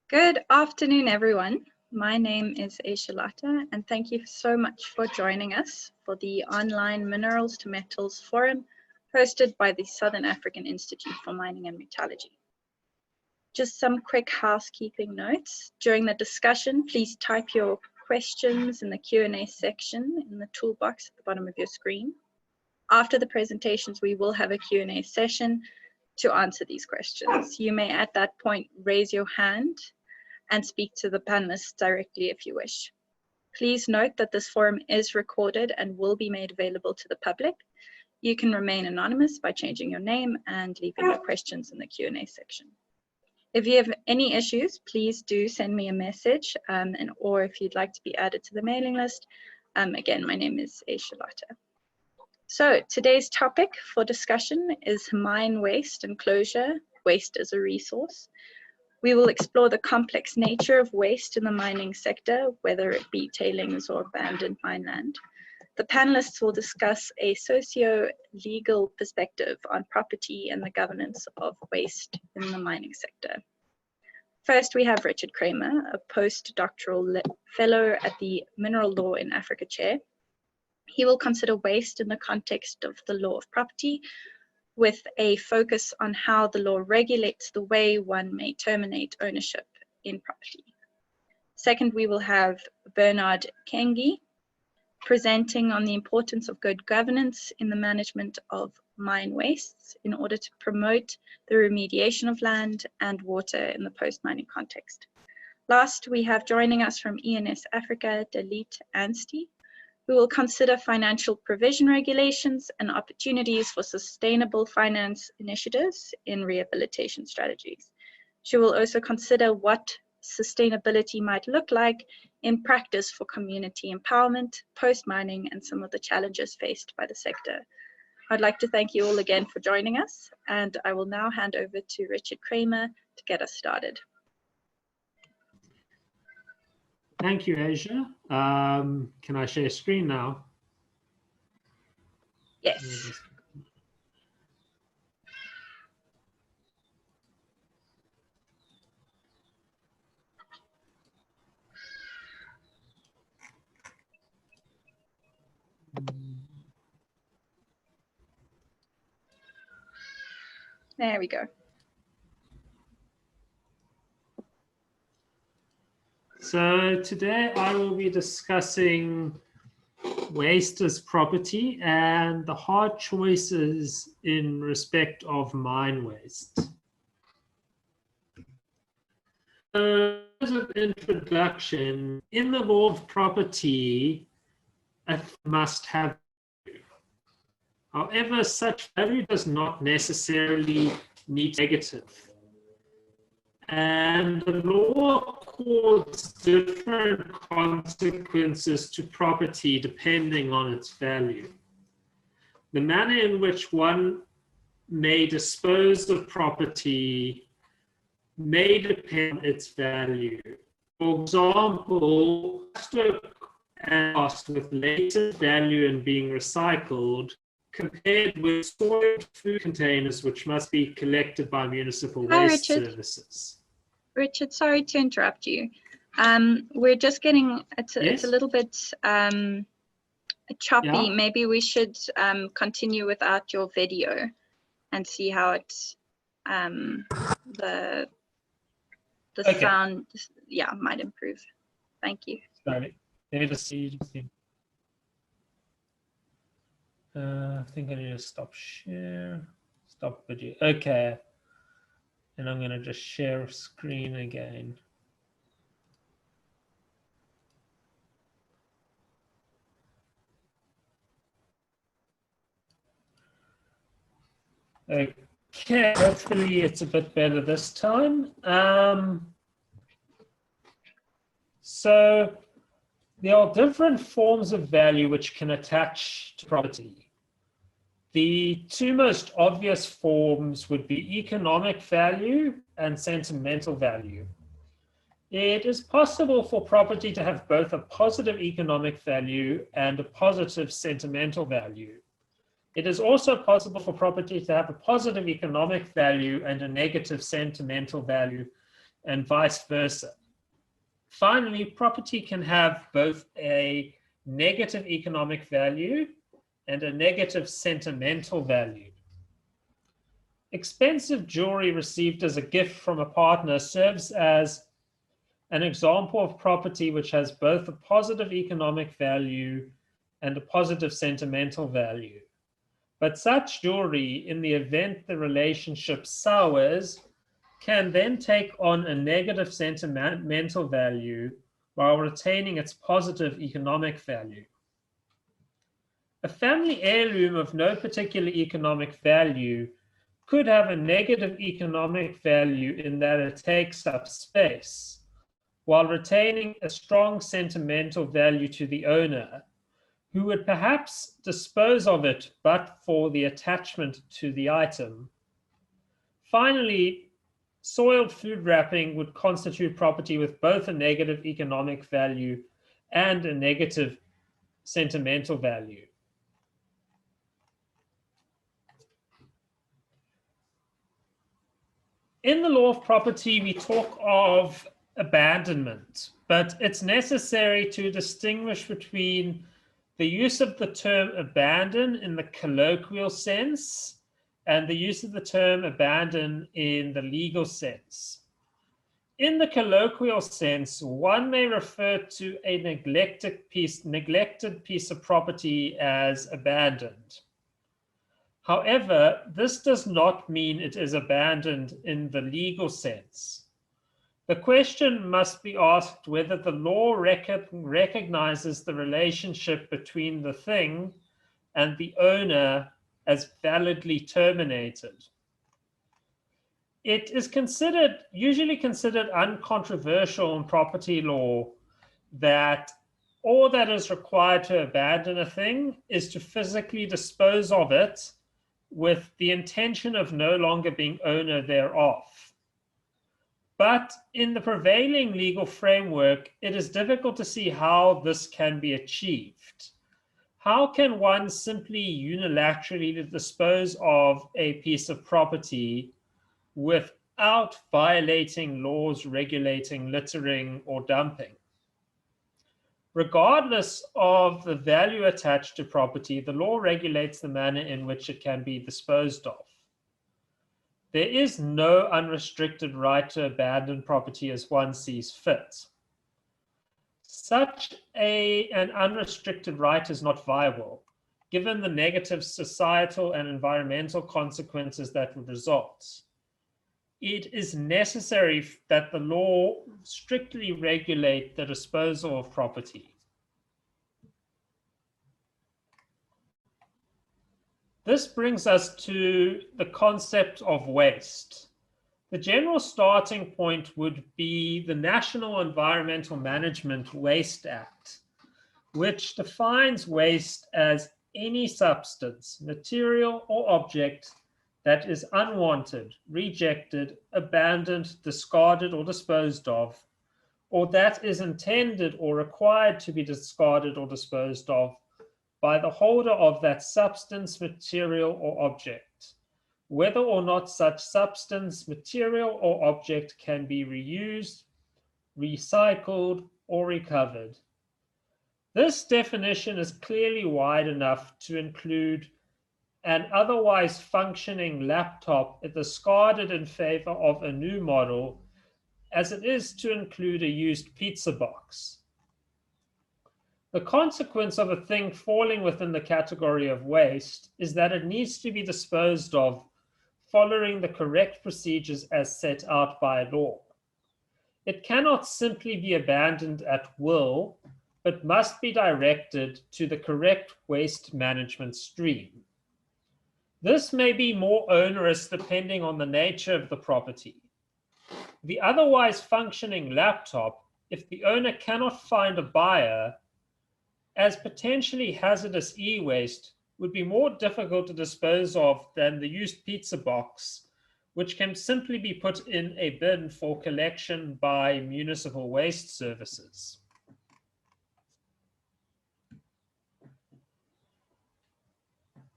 Good afternoon, everyone. My name is Aysha, and thank you so much for joining us for the online Minerals to Metals Forum hosted by the Southern African Institute for Mining and Metallurgy. Just some quick housekeeping notes. During the discussion, please type your questions in the Q&A section in the toolbox at the bottom of your screen. After the presentations, we will have a Q&A session to answer these questions. You may at that point raise your hand and speak to the panelists directly if you wish. Please note that this forum is recorded and will be made available to the public. You can remain anonymous by changing your name and leaving your questions in the Q&A section. If you have any issues, please do send me a message, or if you'd like to be added to the mailing list. Again, my name is Aysha. So today's topic for discussion is mine waste and closure, waste as a resource. We will explore the complex nature of waste in the mining sector, whether it be tailings or abandoned mine land. The panelists will discuss a socio-legal perspective on property and the governance of waste in the mining sector. First, we have Richard Cramer, a postdoctoral fellow at the Mineral Law in Africa chair. He will consider waste in the context of the law of property, with a focus on how the law regulates the way one may terminate ownership in property. Second, we will have Bernard Kengni presenting on the importance of good governance in the management of mine wastes in order to promote the remediation of land and water in the post-mining context. Last, we have joining us from ENS Africa, Dalit, Anstey, who will consider financial provision regulations and opportunities for sustainable finance initiatives in rehabilitation strategies. She will also consider what sustainability might look like in practice for community empowerment, post-mining, and some of the challenges faced by the sector. I'd like to thank you all again for joining us, and I will now hand over to Richard Cramer to get us started. Thank you, Aysha. Can I share screen now? Yes. There we go. So today I will be discussing waste as property and the hard choices in respect of mine waste. So as an introduction, in the law of property, a must have value. However, such value does not necessarily need negative. And the law accords different consequences to property depending on its value. The manner in which one may dispose of property may depend on its value. For example, plastic and cost with latent value in being recycled compared with stored food containers which must be collected by municipal waste services. Richard, sorry to interrupt you. We're just getting, it's a little bit choppy. Yeah. Maybe we should continue without your video and see how it's, the okay. Sound, yeah, might improve. Thank you. Sorry, let me just see. I think I need to stop share, stop video. Okay. And I'm going to just share screen again. Okay, hopefully it's a bit better this time. So there are different forms of value which can attach to property. The two most obvious forms would be economic value and sentimental value. It is possible for property to have both a positive economic value and a positive sentimental value. It is also possible for property to have a positive economic value and a negative sentimental value and vice versa. Finally, property can have both a negative economic value and a negative sentimental value. Expensive jewelry received as a gift from a partner serves as an example of property which has both a positive economic value and a positive sentimental value. But such jewelry, in the event the relationship sours, can then take on a negative sentimental value while retaining its positive economic value. A family heirloom of no particular economic value could have a negative economic value in that it takes up space, while retaining a strong sentimental value to the owner, who would perhaps dispose of it but for the attachment to the item. Finally, soiled food wrapping would constitute property with both a negative economic value and a negative sentimental value. In the law of property, we talk of abandonment, but it's necessary to distinguish between the use of the term abandon in the colloquial sense and the use of the term abandon in the legal sense. In the colloquial sense, one may refer to a neglected piece of property as abandoned. However, this does not mean it is abandoned in the legal sense. The question must be asked whether the law recognizes the relationship between the thing and the owner as validly terminated. It is usually considered uncontroversial in property law that all that is required to abandon a thing is to physically dispose of it with the intention of no longer being owner thereof. But in the prevailing legal framework, it is difficult to see how this can be achieved. How can one simply unilaterally dispose of a piece of property without violating laws regulating littering or dumping? Regardless of the value attached to property, the law regulates the manner in which it can be disposed of. There is no unrestricted right to abandon property as one sees fit. Such an unrestricted right is not viable, given the negative societal and environmental consequences that would result. It is necessary that the law strictly regulate the disposal of property. This brings us to the concept of waste. The general starting point would be the National Environmental Management Waste Act, which defines waste as any substance, material, or object that is unwanted, rejected, abandoned, discarded, or disposed of, or that is intended or required to be discarded or disposed of by the holder of that substance, material, or object, whether or not such substance, material, or object can be reused, recycled, or recovered. This definition is clearly wide enough to include an otherwise functioning laptop discarded in favor of a new model, as it is to include a used pizza box. The consequence of a thing falling within the category of waste is that it needs to be disposed of following the correct procedures as set out by law. It cannot simply be abandoned at will, but must be directed to the correct waste management stream. This may be more onerous depending on the nature of the property. The otherwise functioning laptop, if the owner cannot find a buyer, as potentially hazardous e-waste, would be more difficult to dispose of than the used pizza box, which can simply be put in a bin for collection by municipal waste services.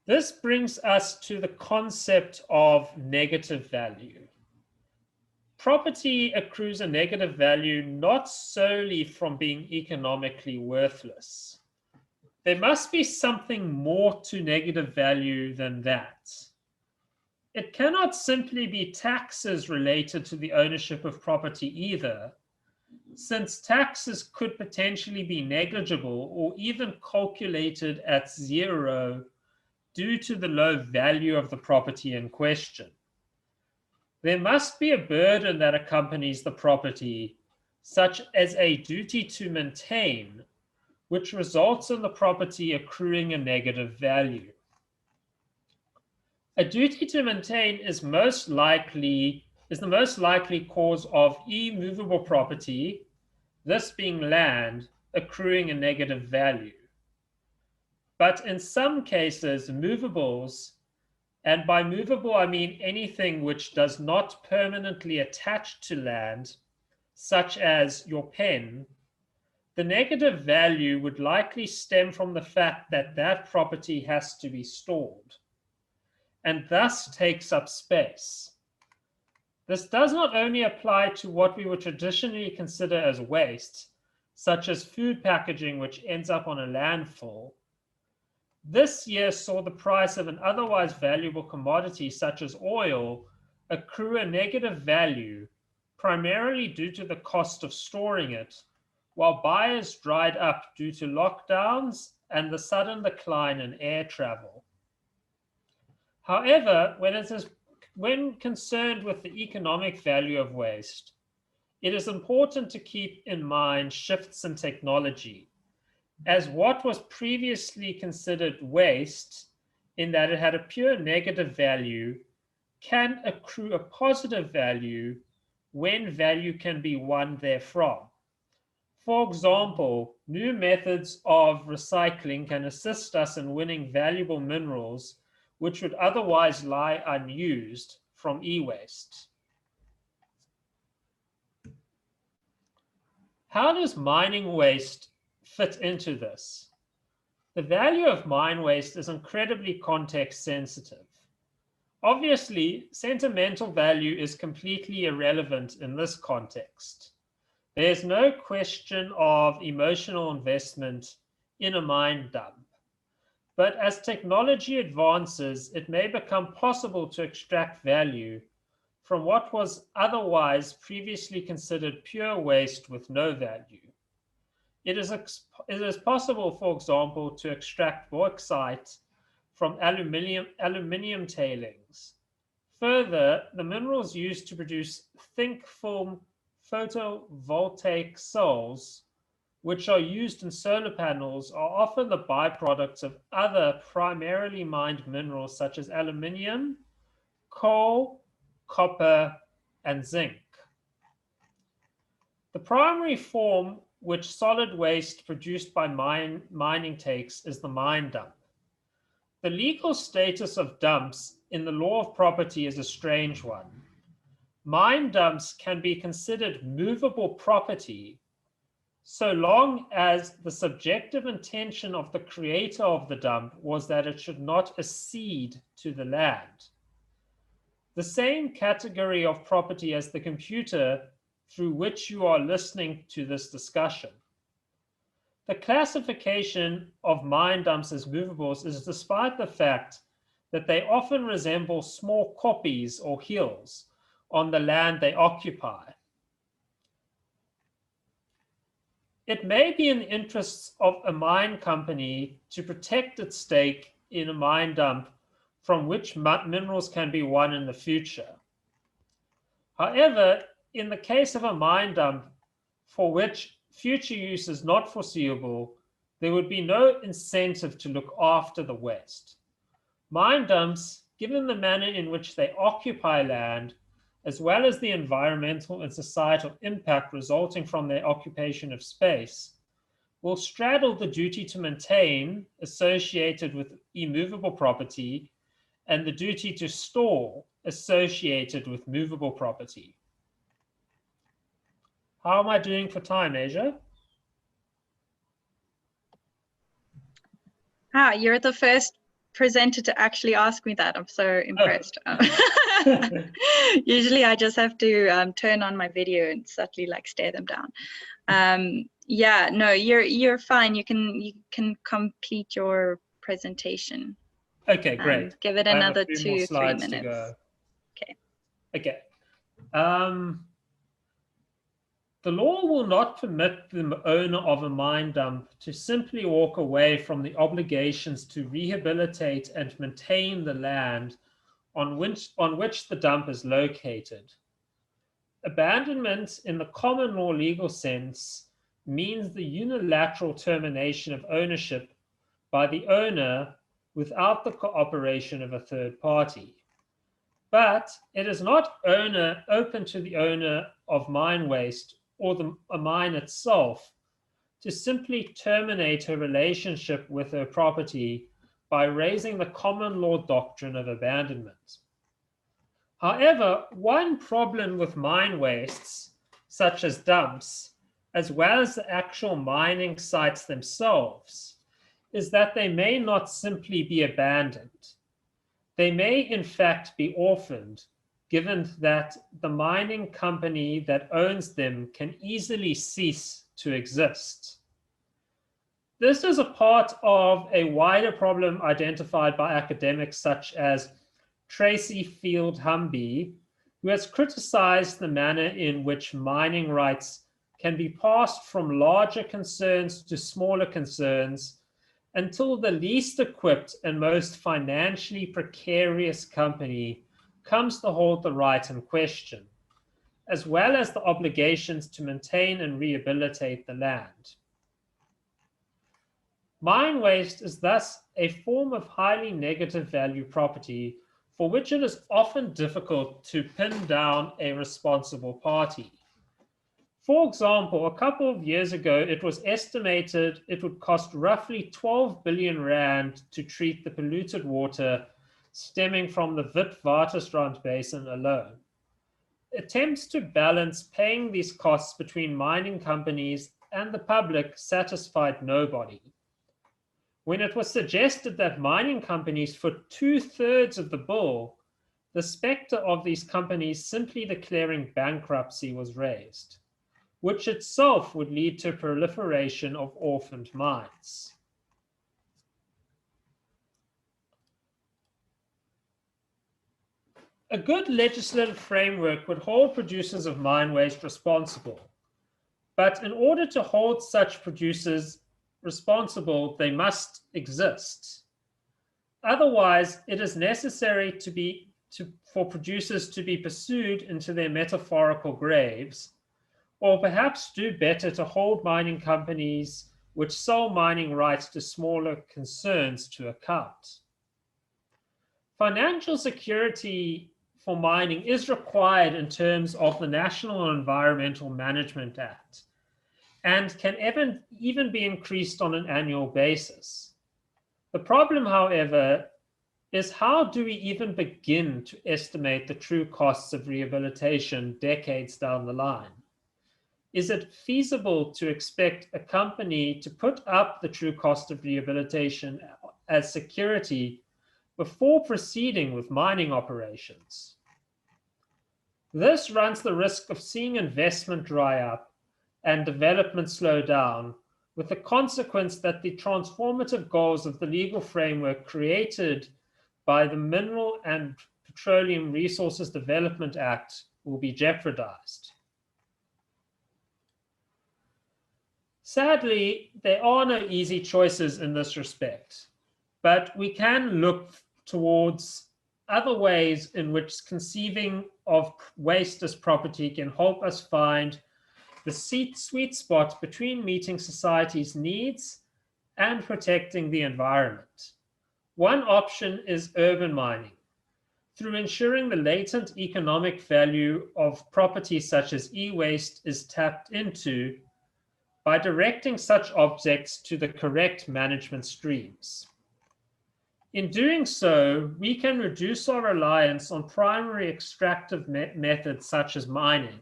This brings us to the concept of negative value. property accrues a negative value not solely from being economically worthless. There must be something more to negative value than that. It cannot simply be taxes related to the ownership of property either, since taxes could potentially be negligible or even calculated at zero due to the low value of the property in question. There must be a burden that accompanies the property, such as a duty to maintain, which results in the property accruing a negative value. A duty to maintain is the most likely cause of immovable property, this being land, accruing a negative value. But in some cases, movables, and by movable I mean anything which does not permanently attach to land, such as your pen, the negative value would likely stem from the fact that that property has to be stored, and thus takes up space. This does not only apply to what we would traditionally consider as waste, such as food packaging which ends up on a landfill. This year saw the price of an otherwise valuable commodity such as oil accrue a negative value, primarily due to the cost of storing it, while buyers dried up due to lockdowns and the sudden decline in air travel. However, when concerned with the economic value of waste, it is important to keep in mind shifts in technology, as what was previously considered waste, in that it had a pure negative value, can accrue a positive value when value can be won therefrom. For example, new methods of recycling can assist us in winning valuable minerals which would otherwise lie unused from e-waste. How does mining waste fit into this? The value of mine waste is incredibly context sensitive. Obviously, sentimental value is completely irrelevant in this context. There's no question of emotional investment in a mine dump. But as technology advances, it may become possible to extract value from what was otherwise previously considered pure waste with no value. It is possible, for example, to extract bauxite from aluminium tailings. Further, the minerals used to produce thin film photovoltaic cells, which are used in solar panels, are often the byproducts of other primarily mined minerals such as aluminium, coal, copper, and zinc. The primary form which solid waste produced by mining takes is the mine dump. The legal status of dumps in the law of property is a strange one. Mine dumps can be considered movable property so long as the subjective intention of the creator of the dump was that it should not accede to the land. The same category of property as the computer through which you are listening to this discussion. The classification of mine dumps as movables is despite the fact that they often resemble small copies or hills on the land they occupy. It may be in the interests of a mine company to protect its stake in a mine dump from which minerals can be won in the future. However, in the case of a mine dump for which future use is not foreseeable, there would be no incentive to look after the waste. Mine dumps, given the manner in which they occupy land, as well as the environmental and societal impact resulting from their occupation of space, will straddle the duty to maintain associated with immovable property and the duty to store associated with movable property. How am I doing for time, Aysha? You're the first presenter to actually ask me that. I'm so impressed. Usually I just have to turn on my video and subtly like stare them down. Yeah, no, you're fine. You can complete your presentation. Okay, great. Give it I have another a few 2 more or 3 slides minutes. to go. Okay. Okay. The law will not permit the owner of a mine dump to simply walk away from the obligations to rehabilitate and maintain the land on which the dump is located. Abandonment in the common law legal sense means the unilateral termination of ownership by the owner without the cooperation of a third party. But it is not open to the owner of mine waste or a mine itself to simply terminate her relationship with her property by raising the common law doctrine of abandonment. However, one problem with mine wastes, such as dumps, as well as the actual mining sites themselves, is that they may not simply be abandoned. They may in fact be orphaned, given that the mining company that owns them can easily cease to exist. This is a part of a wider problem identified by academics such as Tracy Field Humby, who has criticized the manner in which mining rights can be passed from larger concerns to smaller concerns until the least equipped and most financially precarious company comes to hold the right in question, as well as the obligations to maintain and rehabilitate the land. Mine waste is thus a form of highly negative value property for which it is often difficult to pin down a responsible party. For example, a couple of years ago, it was estimated it would cost roughly 12 billion rand to treat the polluted water stemming from the Witwatersrand Basin alone. Attempts to balance paying these costs between mining companies and the public satisfied nobody. When it was suggested that mining companies foot 2/3 of the bill, the specter of these companies simply declaring bankruptcy was raised, which itself would lead to proliferation of orphaned mines. A good legislative framework would hold producers of mine waste responsible. But in order to hold such producers responsible, they must exist. Otherwise, it is necessary for producers to be pursued into their metaphorical graves, or perhaps do better to hold mining companies which sell mining rights to smaller concerns to account. Financial security for mining is required in terms of the National Environmental Management Act and can even be increased on an annual basis. The problem, however, is how do we even begin to estimate the true costs of rehabilitation decades down the line? Is it feasible to expect a company to put up the true cost of rehabilitation as security before proceeding with mining operations? This runs the risk of seeing investment dry up and development slow down, with the consequence that the transformative goals of the legal framework created by the Mineral and Petroleum Resources Development Act will be jeopardized. Sadly, there are no easy choices in this respect, but we can look towards other ways in which conceiving of waste as property can help us find the sweet spot between meeting society's needs and protecting the environment. One option is urban mining, through ensuring the latent economic value of property such as e-waste is tapped into by directing such objects to the correct management streams. In doing so, we can reduce our reliance on primary extractive methods such as mining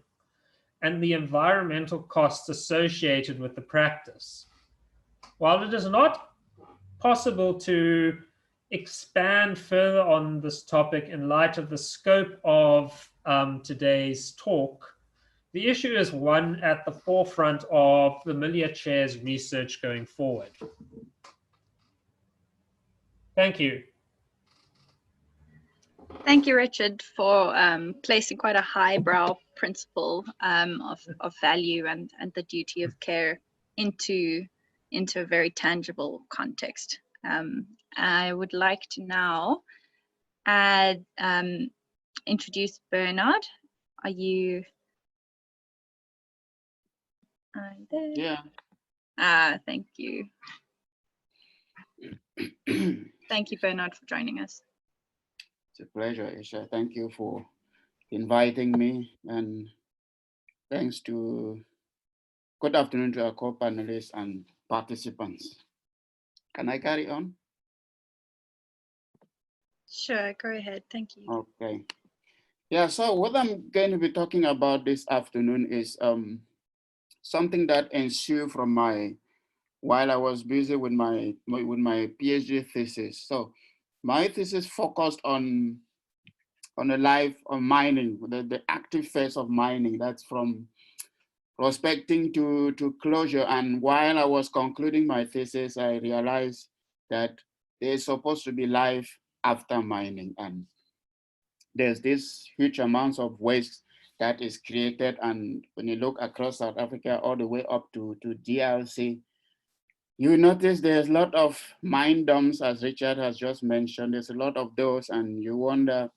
and the environmental costs associated with the practice. While it is not possible to expand further on this topic in light of the scope of today's talk. The issue is one at the forefront of the Millia Chair's research going forward. Thank you. Thank you, Richard, for placing quite a highbrow principle of value and the duty of care into a very tangible context. I would like to now introduce Bernard. Are you there? Yeah. Thank you. Thank you, Bernard, for joining us. It's a pleasure, Aysha. Thank you for inviting me, and thanks to, good afternoon to our co-panelists and participants. Can I carry on? Sure, go ahead. Thank you. Okay. Yeah, so what I'm going to be talking about this afternoon is something that ensued from while I was busy with my PhD thesis. So my thesis focused on the life of mining, the active phase of mining. That's from prospecting to closure. And while I was concluding my thesis, I realized that there's supposed to be life after mining. And there's this huge amounts of waste that is created. And when you look across South Africa all the way up to DRC, you notice there's a lot of mine dumps, as Richard has just mentioned. There's a lot of those, and you wonder,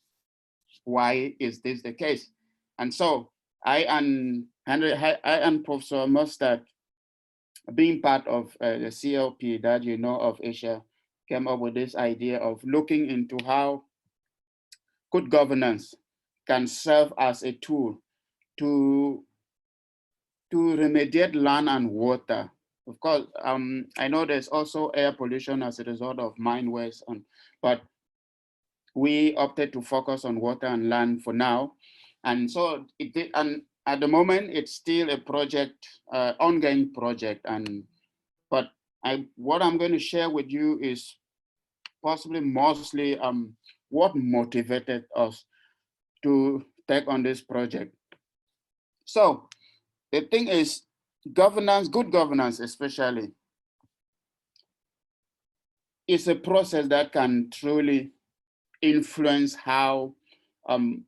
why is this the case? And so I and Professor Mustard, being part of the CLP that you know of, Aysha, came up with this idea of looking into how good governance can serve as a tool to remediate land and water. Of course, I know there's also air pollution as a result of mine waste, but we opted to focus on water and land for now. And so and at the moment, it's still a project, ongoing project. But what I'm going to share with you is possibly mostly what motivated us to take on this project. So the thing is, governance, good governance especially, is a process that can truly influence how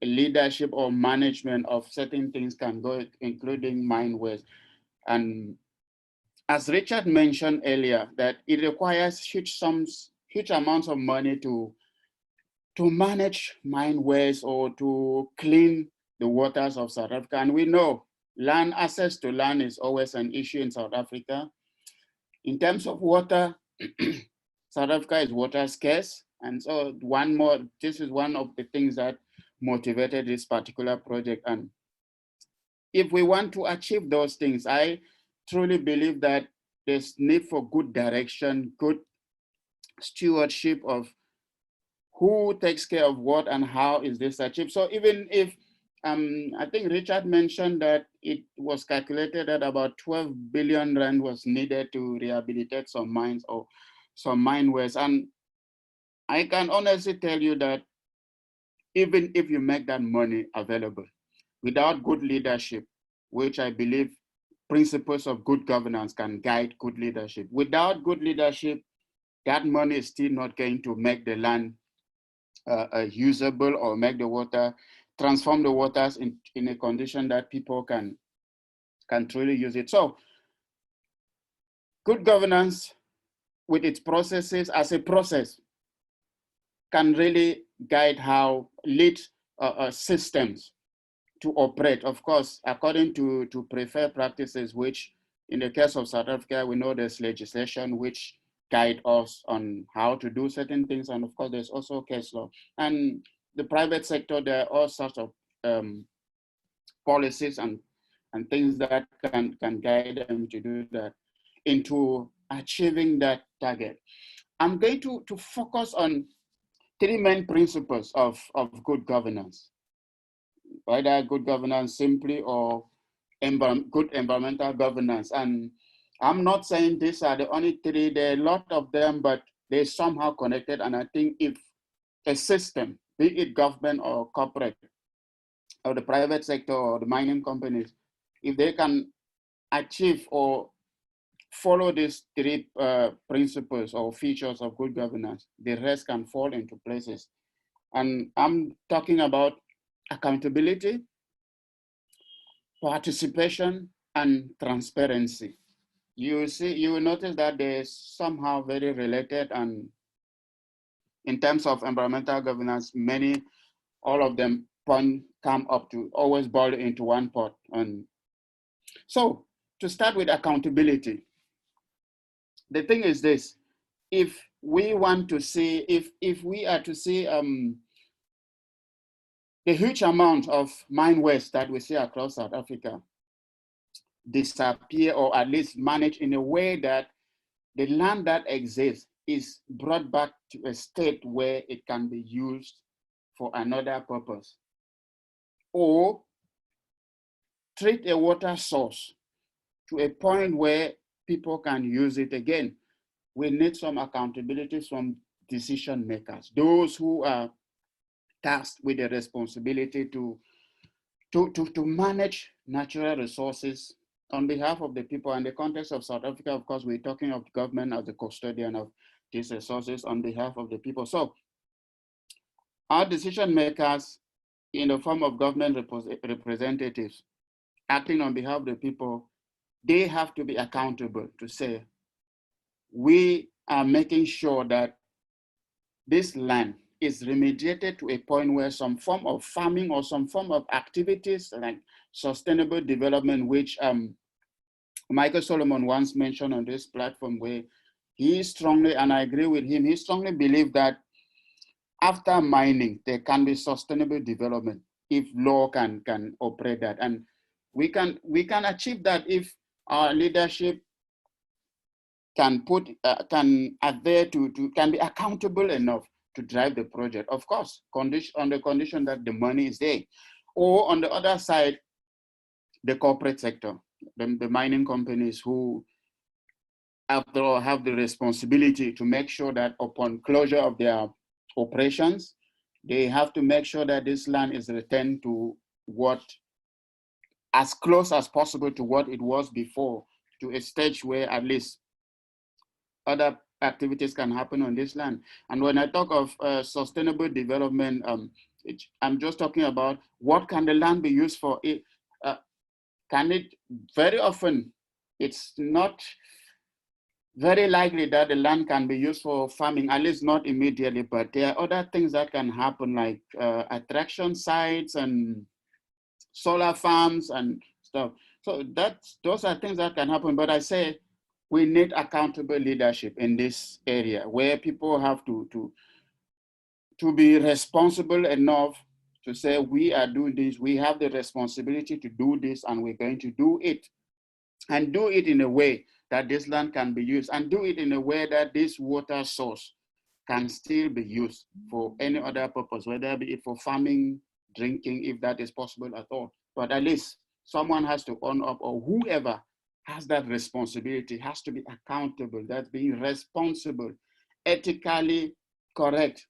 leadership or management of certain things can go, including mine waste. And as Richard mentioned earlier, that it requires huge amounts of money to manage mine waste or to clean the waters of South Africa. And we know access to land is always an issue in South Africa. In terms of water, South Africa is water scarce. And so this is one of the things that motivated this particular project. And if we want to achieve those things, I truly believe that there's need for good direction, good stewardship of who takes care of what and how is this achieved. So even if, I think Richard mentioned that it was calculated that about 12 billion rand was needed to rehabilitate some mines or some mine waste. And I can honestly tell you that even if you make that money available, without good leadership, which I believe principles of good governance can guide good leadership, without good leadership, that money is still not going to make the land usable or make the water, transform the waters in a condition that people can truly use it. So good governance with its processes as a process can really guide how lead systems to operate, of course, according to preferred practices, which in the case of South Africa, we know there's legislation which guide us on how to do certain things. And of course, there's also case law. And the private sector, there are all sorts of policies and things that can guide them to do that, into achieving that target. I'm going to focus on three main principles of good governance, either good governance simply or good environmental governance. And I'm not saying these are the only three, there are a lot of them, but they're somehow connected. And I think if a system, be it government or corporate, or the private sector or the mining companies, if they can achieve or follow these three principles or features of good governance, the rest can fall into places. And I'm talking about accountability, participation, and transparency. You will notice that they're somehow very related, and in terms of environmental governance, all of them come up to always boil into one pot. And so to start with accountability, the thing is this: if we want to see, if we are to see the huge amount of mine waste that we see across South Africa disappear, or at least manage in a way that the land that exists is brought back to a state where it can be used for another purpose, or treat a water source to a point where people can use it again, we need some accountability from decision makers, those who are tasked with the responsibility to manage natural resources on behalf of the people. In the context of South Africa, of course, we're talking of government as the custodian of these resources on behalf of the people. So our decision makers in the form of government representatives acting on behalf of the people, they have to be accountable to say, we are making sure that this land is remediated to a point where some form of farming or some form of activities like sustainable development, which Michael Solomon once mentioned on this platform, where he strongly, and I agree with him, he strongly believed that after mining, there can be sustainable development if law can operate that. And we can achieve that if our leadership can adhere can be accountable enough to drive the project. Of course, on the condition that the money is there. Or on the other side, the corporate sector, the mining companies who after all have the responsibility to make sure that upon closure of their operations, they have to make sure that this land is returned to as close as possible to what it was before, to a stage where at least other activities can happen on this land. And when I talk of sustainable development, I'm just talking about what can the land be used for. Very often, it's not very likely that the land can be used for farming, at least not immediately, but there are other things that can happen, like attraction sites and solar farms and stuff. So those are things that can happen, but I say we need accountable leadership in this area where people have to be responsible enough to say, we are doing this, we have the responsibility to do this, and we're going to do it. And do it in a way that this land can be used, and do it in a way that this water source can still be used for any other purpose, whether it be for farming, drinking, if that is possible at all. But at least someone has to own up, or whoever has that responsibility has to be accountable. That's being responsible, ethically correct,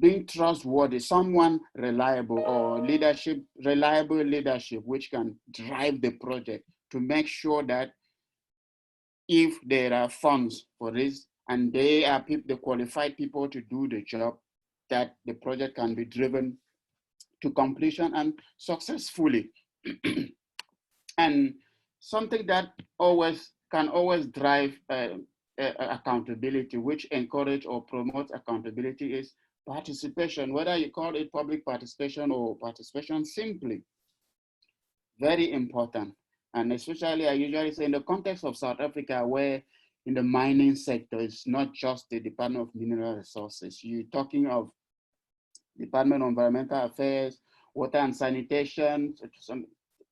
being trustworthy, someone reliable, or reliable leadership, which can drive the project to make sure that if there are funds for this and they are the qualified people to do the job, that the project can be driven to completion and successfully. And something that can always drive accountability, which encourage or promote accountability, is participation, whether you call it public participation or participation simply. Very important. And especially, I usually say in the context of South Africa, where in the mining sector, it's not just the Department of Mineral Resources. You're talking of Department of Environmental Affairs, Water and Sanitation, some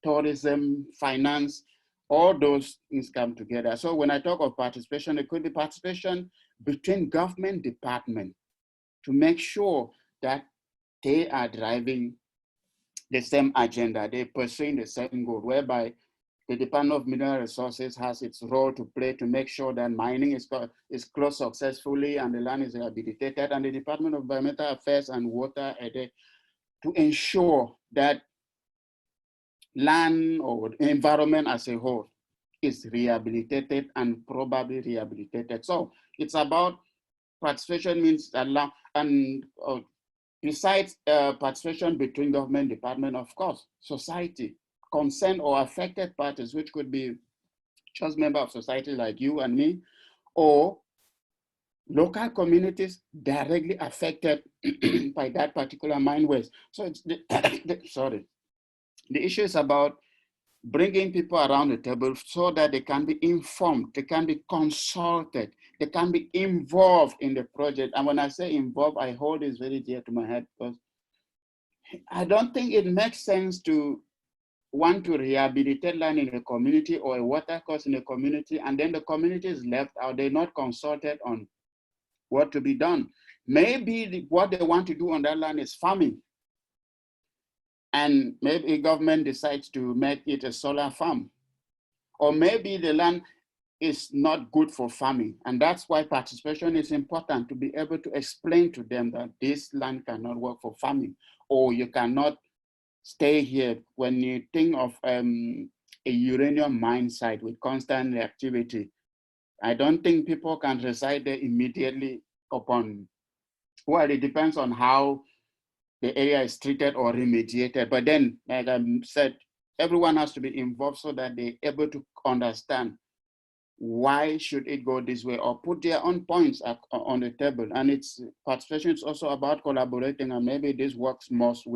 tourism, finance, all those things come together. So when I talk of participation, it could be participation between government departments to make sure that they are driving the same agenda, they're pursuing the same goal, whereby the Department of Mineral Resources has its role to play to make sure that mining is closed successfully and the land is rehabilitated, and the Department of Environmental Affairs and Water to ensure that land or environment as a whole is rehabilitated and probably rehabilitated. So it's about participation means allow, and besides participation between government department, of course, society, concerned or affected parties, which could be just members of society like you and me, or local communities directly affected by that particular mine waste. So it's the issue is about bringing people around the table so that they can be informed, they can be consulted, they can be involved in the project. And when I say involved, I hold this very dear to my head, because I don't think it makes sense to want to rehabilitate land in a community or a water course in a community, and then the community is left out. They're not consulted on what to be done. Maybe what they want to do on that land is farming, and maybe government decides to make it a solar farm. Or maybe the land is not good for farming. And that's why participation is important, to be able to explain to them that this land cannot work for farming, or you cannot stay here. When you think of a uranium mine site with constant activity, I don't think people can reside there immediately upon, well, it depends on how the area is treated or remediated. But then, like I said, everyone has to be involved so that they're able to understand why should it go this way, or put their own points on the table. And it's participation is also about collaborating, and maybe this works most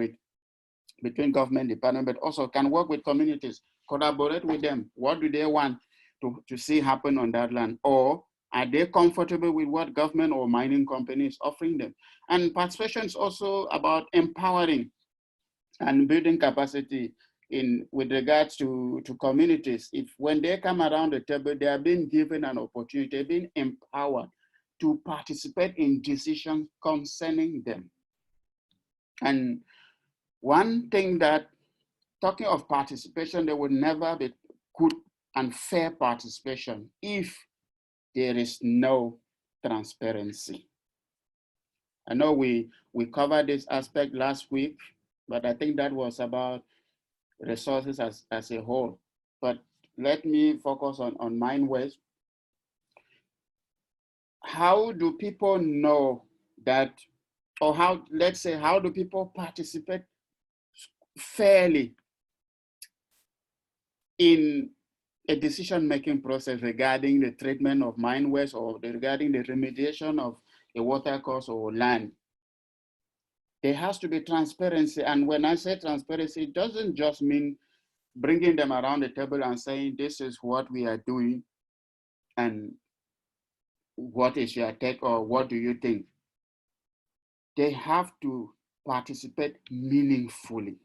between government department, but also can work with communities, collaborate with them. What do they want to see happen on that land? Or are they comfortable with what government or mining company is offering them? And participation is also about empowering and building capacity with regards to communities. If when they come around the table, they are being given an opportunity, being empowered to participate in decisions concerning them. And one thing that, talking of participation, there would never be good and fair participation if there is no transparency. I know we covered this aspect last week, but I think that was about resources as a whole. But let me focus on mine waste. How do people know that, or how do people participate fairly in a decision-making process regarding the treatment of mine waste, or regarding the remediation of a water course or land? There has to be transparency. And when I say transparency, it doesn't just mean bringing them around the table and saying, this is what we are doing, and what is your take, or what do you think? They have to participate meaningfully.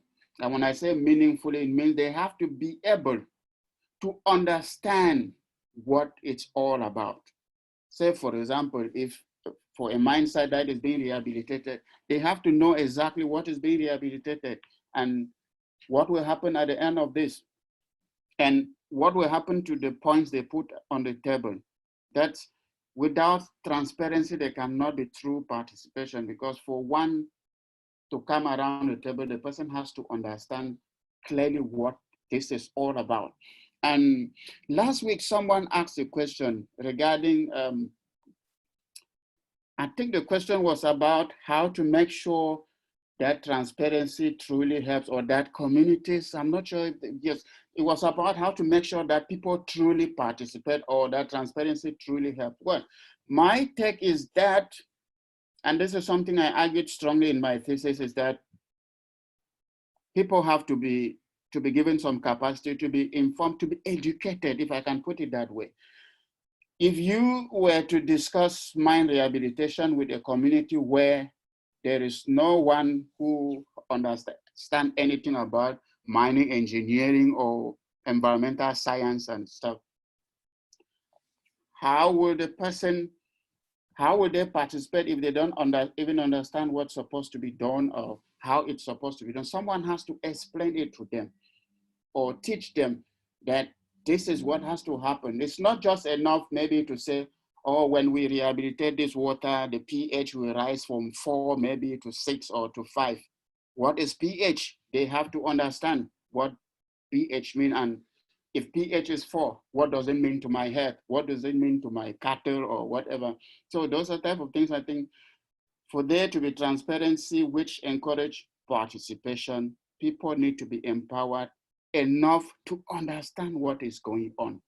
And when I say meaningfully, it means they have to be able to understand what it's all about. Say, for example, if for a mine site that is being rehabilitated, they have to know exactly what is being rehabilitated and what will happen at the end of this, and what will happen to the points they put on the table. That's, without transparency, there cannot be true participation, because for one to come around the table, the person has to understand clearly what this is all about. And last week, someone asked a question regarding, I think the question was about how to make sure that transparency truly helps, or that communities, I'm not sure if, yes, it was about how to make sure that people truly participate, or that transparency truly helps. Well, my take is that, and this is something I argued strongly in my thesis, is that people have to be given some capacity, to be informed, to be educated, if I can put it that way. If you were to discuss mine rehabilitation with a community where there is no one who understands anything about mining engineering or environmental science and stuff, how would they participate if they don't even understand what's supposed to be done, or how it's supposed to be done? Someone has to explain it to them, or teach them that this is what has to happen. It's not just enough maybe to say, oh, when we rehabilitate this water, the pH will rise from 4 maybe to 6 or to 5. What is pH? They have to understand what pH means. And if pH is 4, what does it mean to my head? What does it mean to my cattle or whatever? So those are type of things I think for there to be transparency, which encourage participation, people need to be empowered enough to understand what is going on.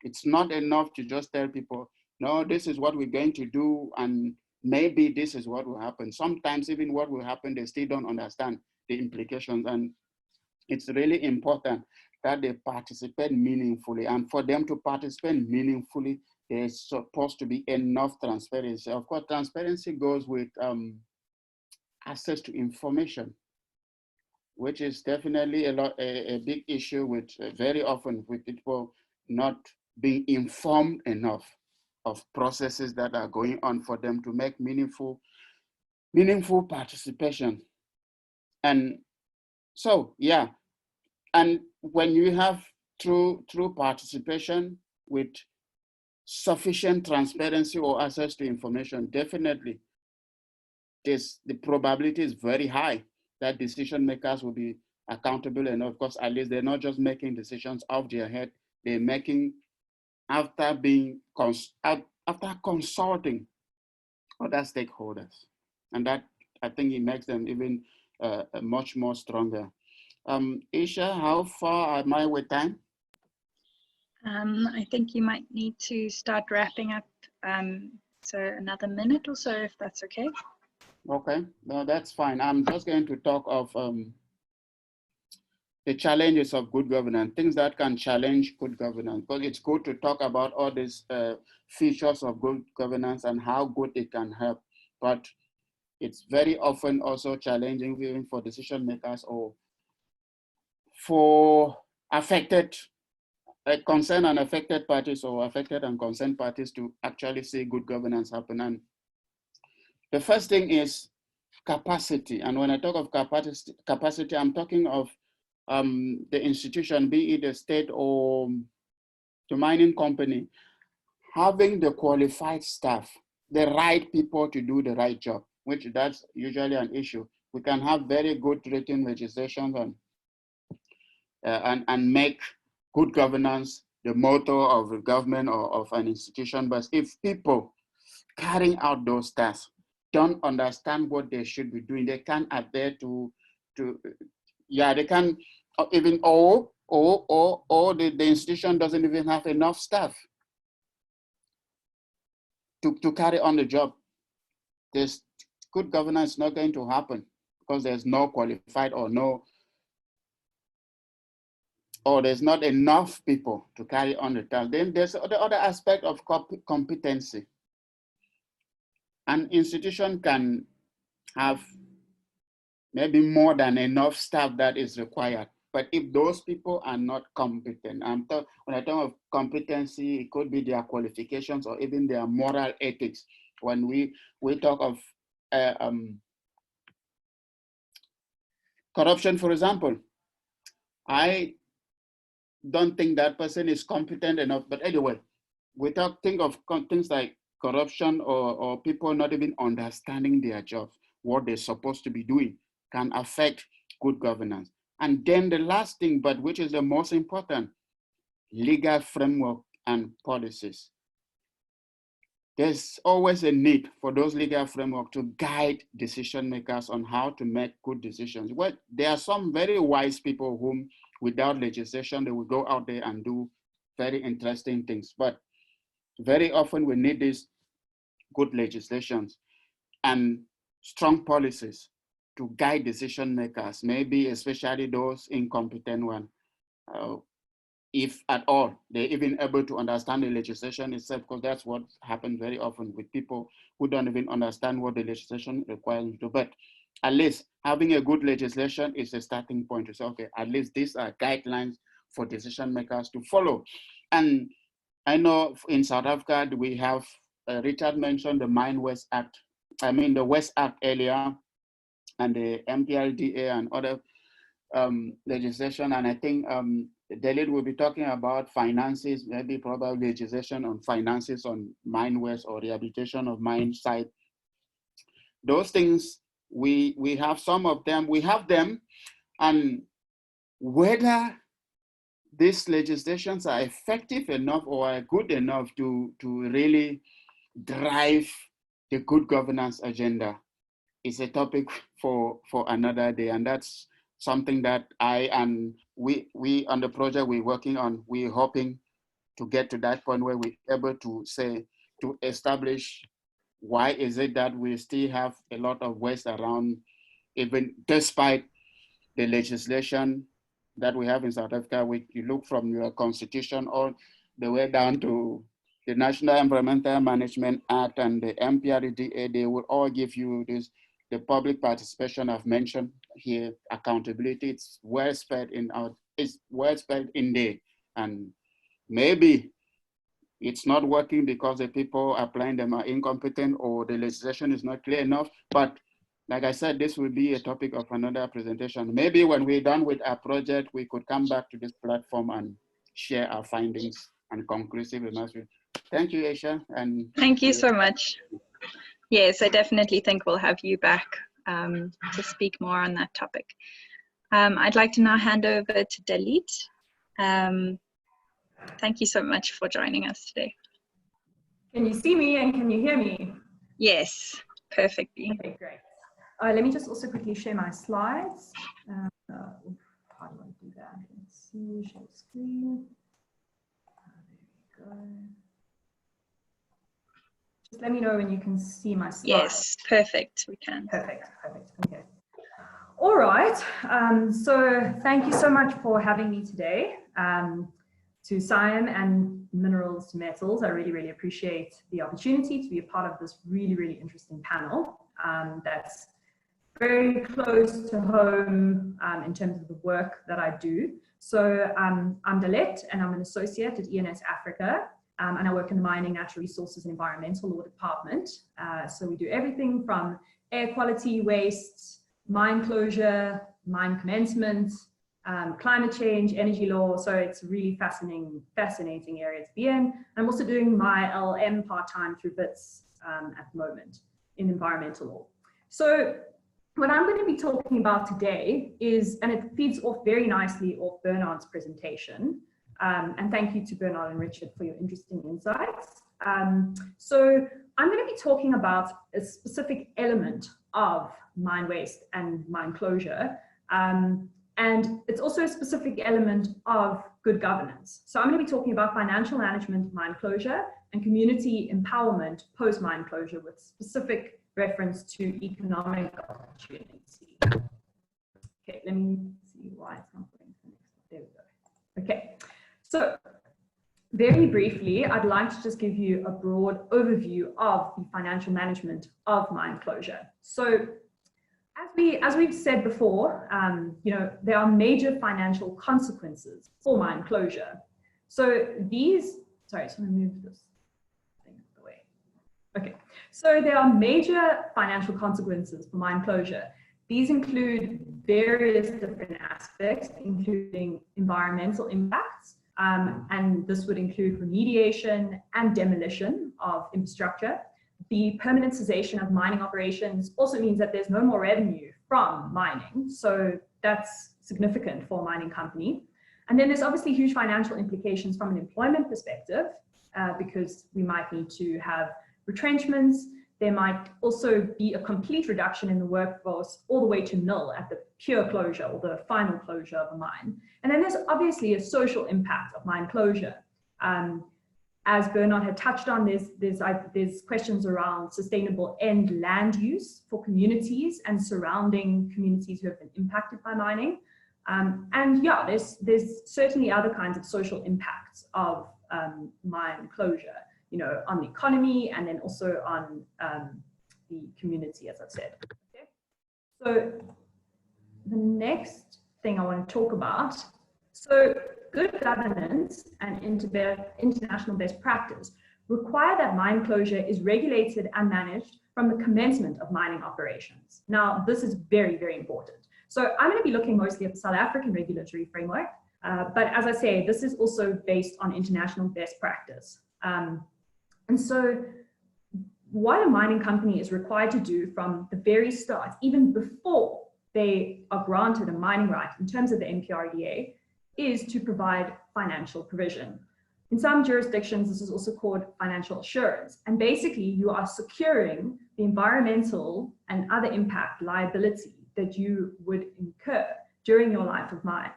It's not enough to just tell people, no, this is what we're going to do, and maybe this is what will happen. Sometimes even what will happen, they still don't understand the implications. And it's really important that they participate meaningfully. And for them to participate meaningfully, there's supposed to be enough transparency. Of course, transparency goes with access to information, which is definitely a big issue with very often with people not being informed enough of processes that are going on for them to make meaningful participation. And so, yeah, and when you have true participation with sufficient transparency or access to information, definitely the probability is very high that decision makers will be accountable. And of course, at least they're not just making decisions off their head, they're making after consulting other stakeholders. And that, I think it makes them even much more stronger. Aysha, how far am I with time? I think you might need to start wrapping up. So another minute or so, if that's okay. Okay, no, that's fine. I'm just going to talk of the challenges of good governance, things that can challenge good governance, because it's good to talk about all these features of good governance and how good it can help. But it's very often also challenging even for decision makers or for affected, concerned and affected parties or affected and concerned parties to actually see good governance happen. And the first thing is capacity. And when I talk of capacity, I'm talking of the institution, be it a state or the mining company, having the qualified staff, the right people to do the right job, which that's usually an issue. We can have very good written legislations and make good governance the motto of a government or of an institution. But if people carrying out those tasks don't understand what they should be doing, they can't adhere to they can even, or the institution doesn't even have enough staff to carry on the job. This good governance is not going to happen because there's no qualified or there's not enough people to carry on the task. Then there's the other aspect of competency. An institution can have maybe more than enough staff that is required. But if those people are not competent, when I talk of competency, it could be their qualifications or even their moral ethics. When we talk of corruption, for example, I don't think that person is competent enough. But anyway, think of things like corruption or people not even understanding their jobs, what they're supposed to be doing, can affect good governance. And then the last thing, but which is the most important, legal framework and policies. There's always a need for those legal framework to guide decision makers on how to make good decisions. Well, there are some very wise people whom without legislation, they will go out there and do very interesting things. But very often we need these good legislations and strong policies to guide decision makers, maybe especially those incompetent ones. If at all, they're even able to understand the legislation itself, because that's what happens very often with people who don't even understand what the legislation requires them to do. But at least having a good legislation is a starting point to say, okay, at least these are guidelines for decision makers to follow. And I know in South Africa, we have, Richard mentioned the the West Act earlier, and the MPLDA and other legislation. And I think Dalit will be talking about finances, maybe probably legislation on finances on mine waste or rehabilitation of mine site. Those things, we have some of them, we have them, and whether these legislations are effective enough or are good enough to really drive the good governance agenda is a topic for another day. And that's something that I and we on the project we're working on, we're hoping to get to that point where we're able to say, to establish why is it that we still have a lot of waste around, even despite the legislation that we have in South Africa, which you look from your constitution all the way down to the National Environmental Management Act and the MPRDA, they will all give you this, the public participation I've mentioned here, accountability, it's well spread in there. And maybe it's not working because the people applying them are incompetent or the legislation is not clear enough. But like I said, this will be a topic of another presentation. Maybe when we're done with our project, we could come back to this platform and share our findings and conclusive remarks. Thank you, Aysha. And thank you so much. Yes, I definitely think we'll have you back to speak more on that topic. I'd like to now hand over to Dalit. Thank you so much for joining us today. Can you see me and can you hear me? Yes, perfectly. Okay, great. Let me just also quickly share my slides. How do I do that? Let's see, share screen. There we go. Just let me know when you can see my slides. Yes, perfect, we can. Perfect, perfect, okay. All right, so thank you so much for having me today. To SAIMM and Minerals to Metals, I really, really appreciate the opportunity to be a part of this really, really interesting panel that's very close to home in terms of the work that I do. So I'm Dalit and I'm an associate at ENS Africa and I work in the Mining, Natural Resources and Environmental Law Department. So we do everything from air quality, waste, mine closure, mine commencement, climate change, energy law. So it's a really fascinating area to be in. I'm also doing my LM part-time through BITS at the moment in environmental law. So what I'm going to be talking about today is, and it feeds off very nicely off Bernard's presentation, and thank you to Bernard and Richard for your interesting insights. So I'm going to be talking about a specific element of mine waste and mine closure, and it's also a specific element of good governance. So I'm going to be talking about financial management of mine closure and community empowerment post-mine closure with specific reference to economic opportunity. Okay, let me see why it's not going to the next one. There we go. Okay, so very briefly, I'd like to just give you a broad overview of the financial management of mine closure. So as we've said before, you know, there are major financial consequences for mine closure. So these, sorry, so I'm going to move this thing out of the way. Okay, so there are major financial consequences for mine closure. These include various different aspects, including environmental impacts, and this would include remediation and demolition of infrastructure. The permanent cessation of mining operations also means that there's no more revenue from mining. So that's significant for a mining company. And then there's obviously huge financial implications from an employment perspective, because we might need to have retrenchments. There might also be a complete reduction in the workforce all the way to nil at the pure closure or the final closure of a mine. And then there's obviously a social impact of mine closure. As Bernard had touched on, there's questions around sustainable end land use for communities and surrounding communities who have been impacted by mining. And yeah, there's certainly other kinds of social impacts of mine closure, you know, on the economy and then also on the community, as I've said. Okay. So the next thing I want to talk about, so good governance and international best practice require that mine closure is regulated and managed from the commencement of mining operations. Now, this is very, very important. So I'm going to be looking mostly at the South African regulatory framework, But as I say, this is also based on international best practice. And so what a mining company is required to do from the very start, even before they are granted a mining right in terms of the MPRDA, is to provide financial provision. In some jurisdictions, this is also called financial assurance. And basically, you are securing the environmental and other impact liability that you would incur during your life of mine.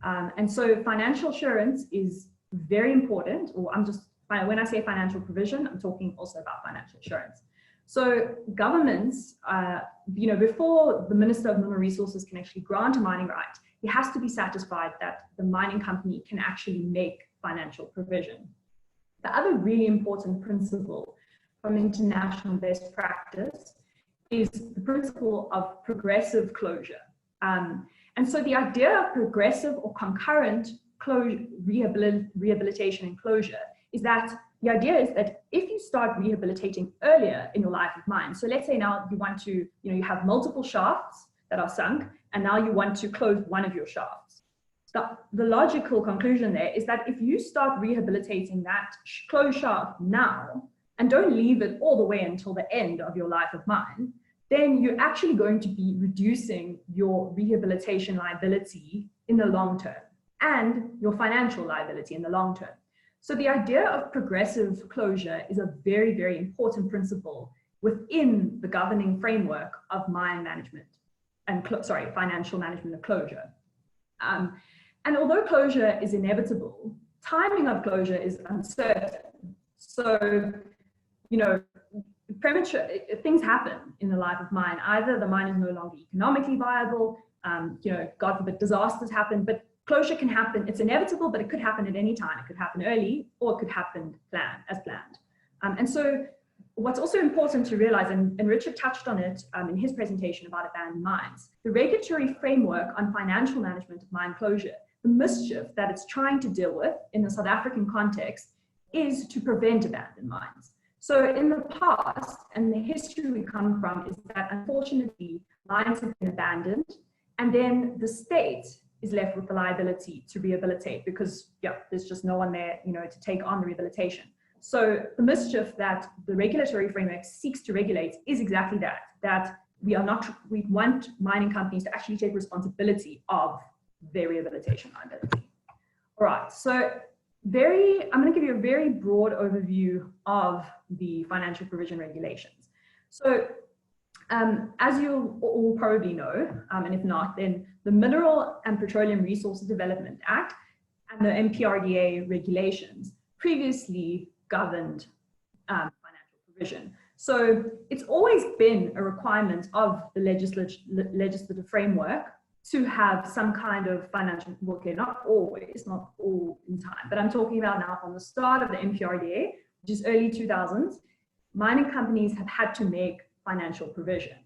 And so financial assurance is very important, or when I say financial provision, I'm talking also about financial assurance. So governments, before the Minister of Mineral Resources can actually grant a mining right, he has to be satisfied that the mining company can actually make financial provision. The other really important principle from international best practice is the principle of progressive closure. And so the idea of progressive or concurrent closure, rehabilitation and closure is that the idea is that if you start rehabilitating earlier in your life of mine, so let's say now you want to, you have multiple shafts that are sunk, and now you want to close one of your shafts. The logical conclusion there is that if you start rehabilitating that closed shaft now, and don't leave it all the way until the end of your life of mine, then you're actually going to be reducing your rehabilitation liability in the long term and your financial liability in the long term. So the idea of progressive closure is a very, very important principle within the governing framework of mine management and financial management of closure. And although closure is inevitable, timing of closure is uncertain. So, premature things happen in the life of mine. Either the mine is no longer economically viable, God forbid disasters happen, but closure can happen. It's inevitable, but it could happen at any time. It could happen early, or it could happen as planned. And so what's also important to realize, and Richard touched on it in his presentation about abandoned mines, the regulatory framework on financial management of mine closure, the mischief that it's trying to deal with in the South African context is to prevent abandoned mines. So in the past, and the history we come from is that unfortunately mines have been abandoned, and then the state is left with the liability to rehabilitate because there's just no one there, to take on the rehabilitation. So the mischief that the regulatory framework seeks to regulate is exactly that we want mining companies to actually take responsibility of their rehabilitation liability. All right, so I'm going to give you a very broad overview of the financial provision regulations. So as you all probably know, and if not, then the Mineral and Petroleum Resources Development Act and the MPRDA regulations previously governed financial provision. So it's always been a requirement of the legislative framework to have some kind of financial, okay, not always, not all in time, but I'm talking about now from the start of the MPRDA, which is early 2000s, mining companies have had to make financial provision.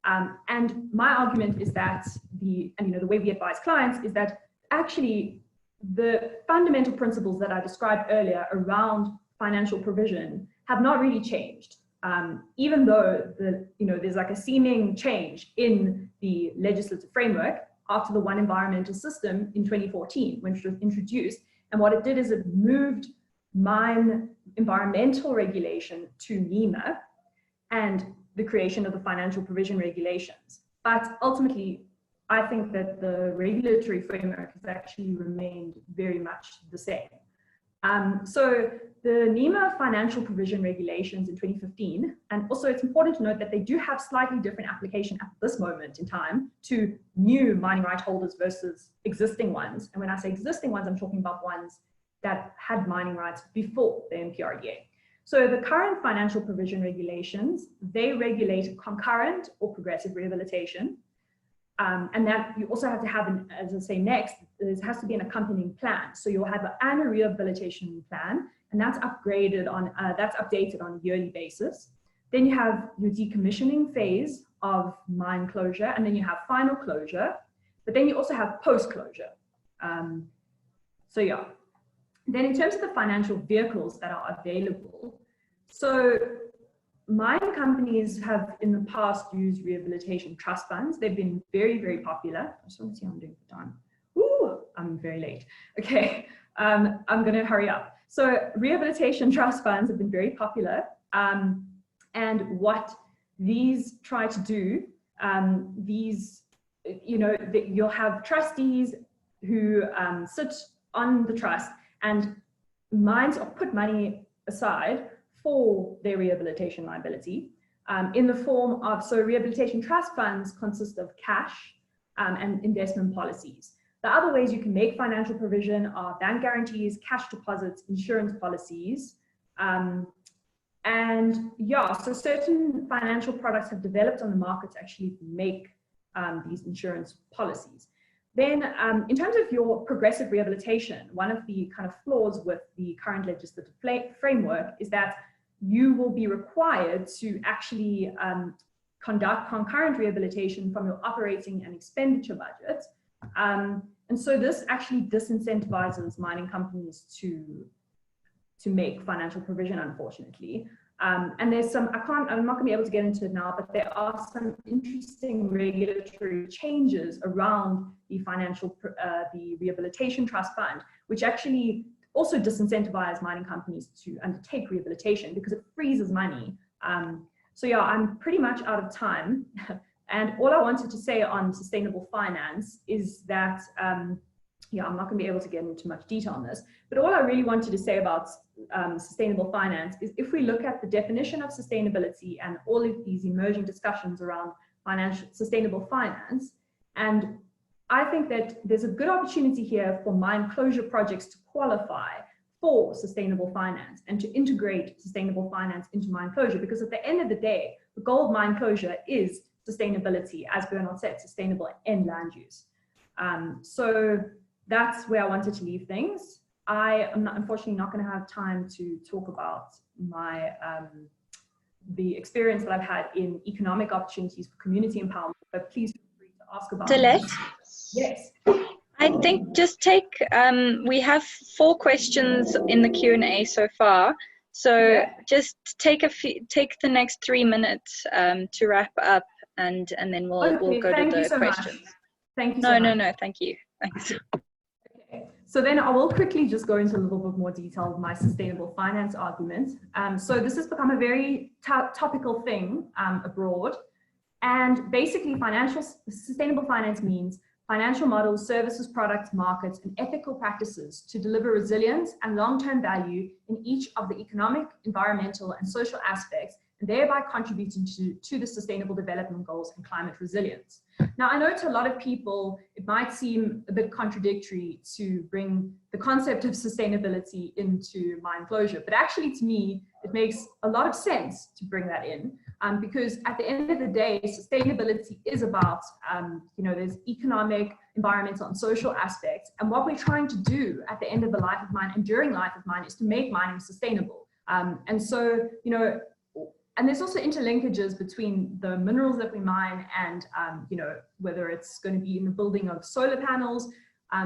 And my argument is that the way we advise clients is that actually the fundamental principles that I described earlier around financial provision have not really changed. Even though there's like a seeming change in the legislative framework after the One Environmental System in 2014, when it was introduced. And what it did is it moved mine environmental regulation to NEMA and the creation of the financial provision regulations. But ultimately, I think that the regulatory framework has actually remained very much the same. So the NEMA financial provision regulations in 2015, and also it's important to note that they do have slightly different application at this moment in time to new mining right holders versus existing ones. And when I say existing ones, I'm talking about ones that had mining rights before the MPRDA. So the current financial provision regulations, they regulate concurrent or progressive rehabilitation. And that you also have to have, as I say next, there has to be an accompanying plan. So you'll have an annual rehabilitation plan, and that's updated on a yearly basis. Then you have your decommissioning phase of mine closure, and then you have final closure, but then you also have post-closure. Then in terms of the financial vehicles that are available, so mining companies have in the past used rehabilitation trust funds. They've been very, very popular. I just want to see how I'm doing for time. Ooh, Oh, I'm very late. Okay, I'm going to hurry up. So rehabilitation trust funds have been very popular. And what these try to do, you'll have trustees who sit on the trust, and mines put money aside for their rehabilitation liability in the form of, so rehabilitation trust funds consist of cash and investment policies. The other ways you can make financial provision are bank guarantees, cash deposits, insurance policies. And yeah, so certain financial products have developed on the market to actually make these insurance policies. Then in terms of your progressive rehabilitation, one of the kind of flaws with the current legislative framework is that you will be required to actually conduct concurrent rehabilitation from your operating and expenditure budget. And so this actually disincentivizes mining companies to make financial provision, unfortunately. And there's some, I'm not gonna be able to get into it now, but there are some interesting regulatory changes around the the rehabilitation trust fund, which actually also disincentivize mining companies to undertake rehabilitation because it freezes money. So yeah, I'm pretty much out of time. And all I wanted to say on sustainable finance is that, yeah, I'm not going to be able to get into much detail on this, but all I really wanted to say about sustainable finance is if we look at the definition of sustainability and all of these emerging discussions around sustainable finance, and I think that there's a good opportunity here for mine closure projects to qualify for sustainable finance and to integrate sustainable finance into mine closure, because at the end of the day, the goal of mine closure is sustainability, as Bernard said, sustainable end land use. So that's where I wanted to leave things. I am unfortunately not going to have time to talk about my the experience that I've had in economic opportunities for community empowerment, but please feel free to ask about Dalit? Yes. I think just take, we have 4 questions in the Q&A so far. So yeah. Just take the next 3 minutes to wrap up, and then we'll go to the questions. Thank you so much. No, thank you. Thanks. Okay. So then I will quickly just go into a little bit more detail of my sustainable finance argument. So this has become a very topical thing abroad. And basically sustainable finance means financial models, services, products, markets, and ethical practices to deliver resilience and long-term value in each of the economic, environmental, and social aspects, and thereby contributing to the sustainable development goals and climate resilience. Now, I know to a lot of people, it might seem a bit contradictory to bring the concept of sustainability into mine closure, but actually to me, it makes a lot of sense to bring that in. Because at the end of the day, sustainability is about, there's economic, environmental, and social aspects. And what we're trying to do at the end of the life of mine and during life of mine is to make mining sustainable. And so, and there's also interlinkages between the minerals that we mine and, whether it's going to be in the building of solar panels,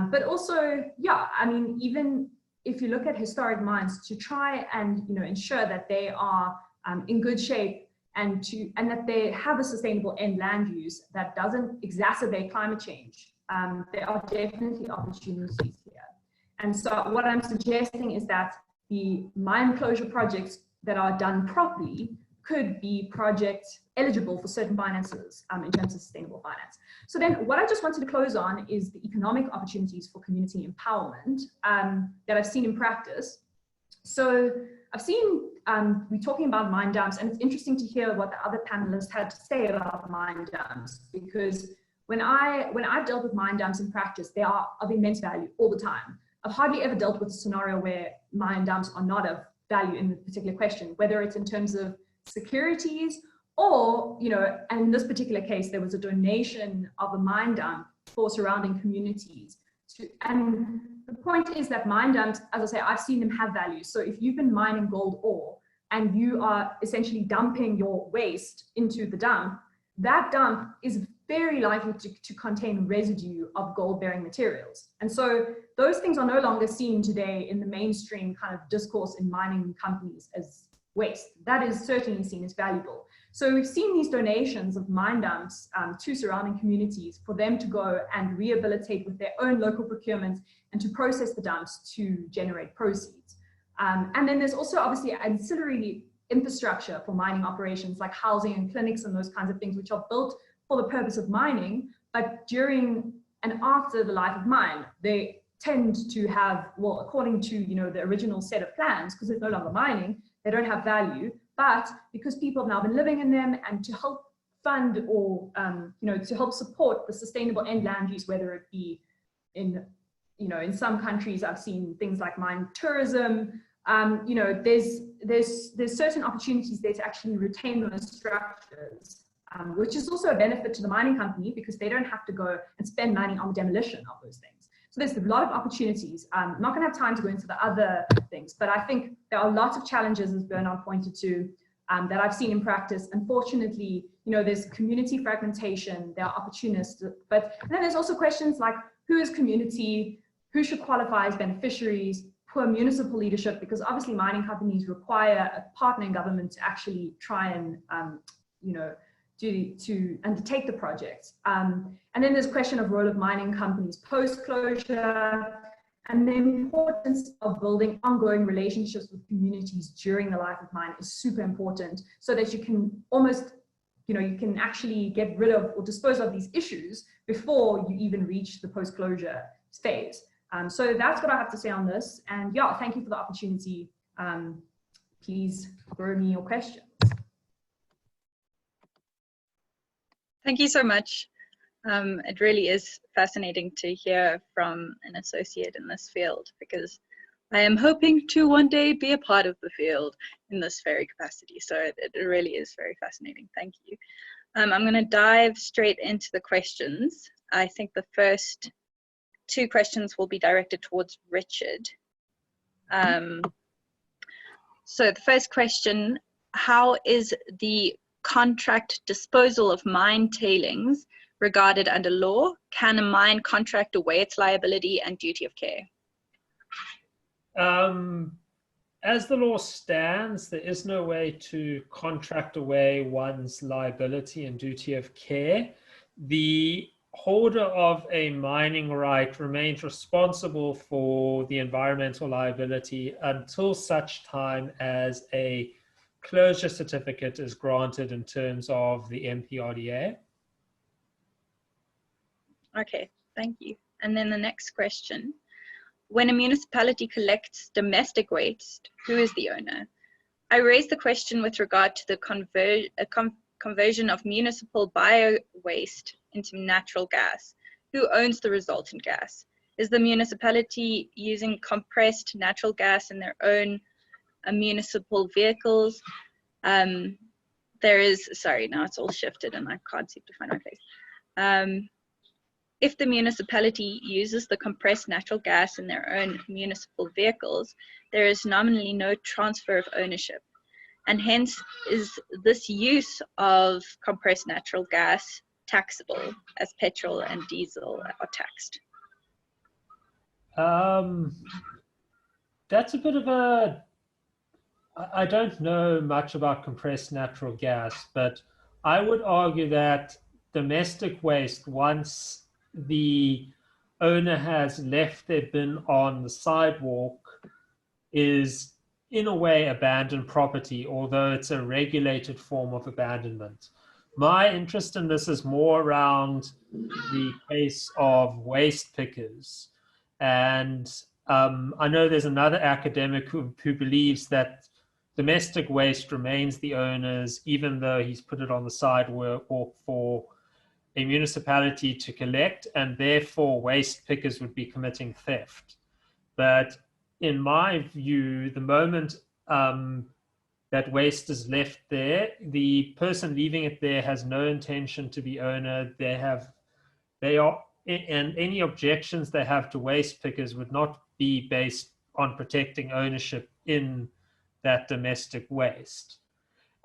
but also, yeah, I mean, even if you look at historic mines, to try and, ensure that they are in good shape, and that they have a sustainable end land use that doesn't exacerbate climate change. There are definitely opportunities here. And so what I'm suggesting is that the mine closure projects that are done properly could be project eligible for certain finances in terms of sustainable finance. So then what I just wanted to close on is the economic opportunities for community empowerment that I've seen in practice. So I've seen, we're talking about mine dumps, and it's interesting to hear what the other panelists had to say about mine dumps, because when I've dealt with mine dumps in practice, they are of immense value all the time. I've hardly ever dealt with a scenario where mine dumps are not of value in the particular question, whether it's in terms of securities or, and in this particular case, there was a donation of a mine dump for surrounding communities. And the point is that mine dumps, as I say, I've seen them have value. So if you've been mining gold ore and you are essentially dumping your waste into the dump, that dump is very likely to contain residue of gold-bearing materials. And so those things are no longer seen today in the mainstream kind of discourse in mining companies as waste. That is certainly seen as valuable. So we've seen these donations of mine dumps to surrounding communities for them to go and rehabilitate with their own local procurement and to process the dumps to generate proceeds. And then there's also obviously ancillary infrastructure for mining operations like housing and clinics and those kinds of things, which are built for the purpose of mining, but during and after the life of mine, they tend to have, well, according to, you know, the original set of plans, because it's no longer mining, they don't have value. But because people have now been living in them, and to help fund or, you know, to help support the sustainable end land use, whether it be in, you know, in some countries I've seen things like mine tourism, you know, there's certain opportunities there to actually retain those structures, which is also a benefit to the mining company because they don't have to go and spend money on the demolition of those things. So there's a lot of opportunities. I'm not going to have time to go into the other things, but I think there are lots of challenges, as Bernard pointed to, that I've seen in practice. Unfortunately, you know, there's community fragmentation, there are opportunists, but and then there's also questions like who is community, who should qualify as beneficiaries, poor municipal leadership, because obviously mining companies require a partner in government to actually try and, you know, to undertake the project. And then there's question of role of mining companies post-closure, and the importance of building ongoing relationships with communities during the life of mine is super important, so that you can almost, you know, you can actually get rid of or dispose of these issues before you even reach the post-closure phase. So that's what I have to say on this. And yeah, thank you for the opportunity. Please throw me your questions. Thank you so much. It really is fascinating to hear from an associate in this field, because I am hoping to one day be a part of the field in this very capacity. So it really is very fascinating. Thank you. I'm going to dive straight into the questions. I think the first two questions will be directed towards Richard. So the first question, how is the contract disposal of mine tailings regarded under law? Can a mine contract away its liability and duty of care? As the law stands, there is no way to contract away one's liability and duty of care. The holder of a mining right remains responsible for the environmental liability until such time as a closure certificate is granted in terms of the MPRDA. Okay, thank you. And then the next question. When a municipality collects domestic waste, who is the owner? I raised the question with regard to the conversion of municipal bio-waste into natural gas. Who owns the resultant gas? Is the municipality using compressed natural gas in their own municipal vehicles? There is, sorry, now it's all shifted and I can't seem to find my place. If the municipality uses the compressed natural gas in their own municipal vehicles, there is nominally no transfer of ownership. And hence, is this use of compressed natural gas taxable as petrol and diesel are taxed? That's a bit of a, I don't know much about compressed natural gas, but I would argue that domestic waste, once the owner has left their bin on the sidewalk, is in a way abandoned property, although it's a regulated form of abandonment. My interest in this is more around the case of waste pickers. And I know there's another academic who believes that domestic waste remains the owner's, even though he's put it on the sidewalk for a municipality to collect, and therefore waste pickers would be committing theft. But in my view, the moment that waste is left there, the person leaving it there has no intention to be owner. And any objections they have to waste pickers would not be based on protecting ownership in that domestic waste.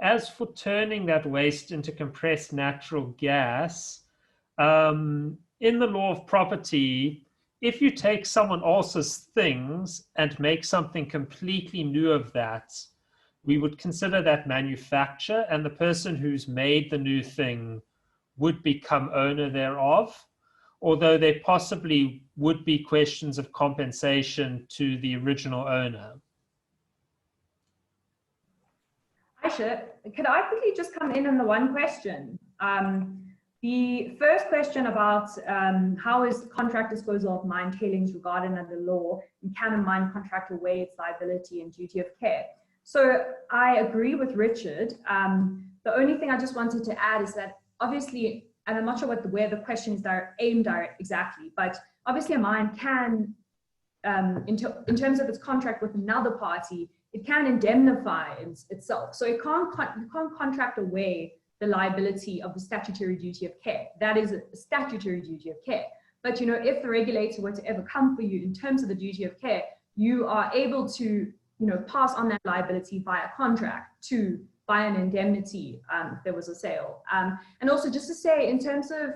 As for turning that waste into compressed natural gas, in the law of property, if you take someone else's things and make something completely new of that, we would consider that manufacture, and the person who's made the new thing would become owner thereof, although there possibly would be questions of compensation to the original owner. Aysha, could I quickly just come in on the one question? The first question about how is contract disposal of mine tailings regarded under law, and can a mine contractor weigh its liability and duty of care? So I agree with Richard. The only thing I just wanted to add is that obviously, and I'm not sure where the question is aimed at exactly, but obviously a mine can, in terms of its contract with another party, it can indemnify itself. So you can't contract away the liability of the statutory duty of care. That is a statutory duty of care. But you know, if the regulator were to ever come for you in terms of the duty of care, you are able to, you know, pass on that liability via contract to buy an indemnity if there was a sale. And also just to say, in terms of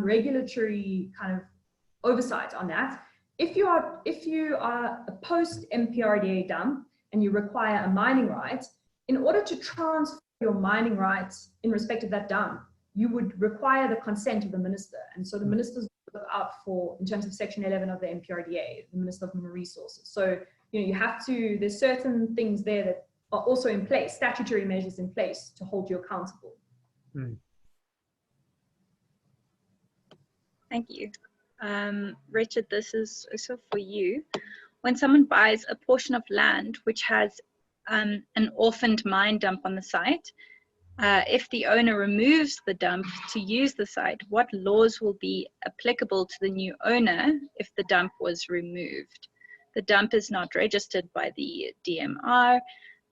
regulatory kind of oversight on that, if you are a post MPRDA dump and you require a mining right, in order to transfer your mining rights in respect of that dump, you would require the consent of the minister. And so the ministers look out for, in terms of Section 11 of the MPRDA, the Minister of Mineral Resources. So, you know, you have to, there's certain things there that are also in place, statutory measures in place to hold you accountable. Thank you. Richard, this is also for you. When someone buys a portion of land which has an orphaned mine dump on the site, if the owner removes the dump to use the site, what laws will be applicable to the new owner if the dump was removed? The dump is not registered by the DMR,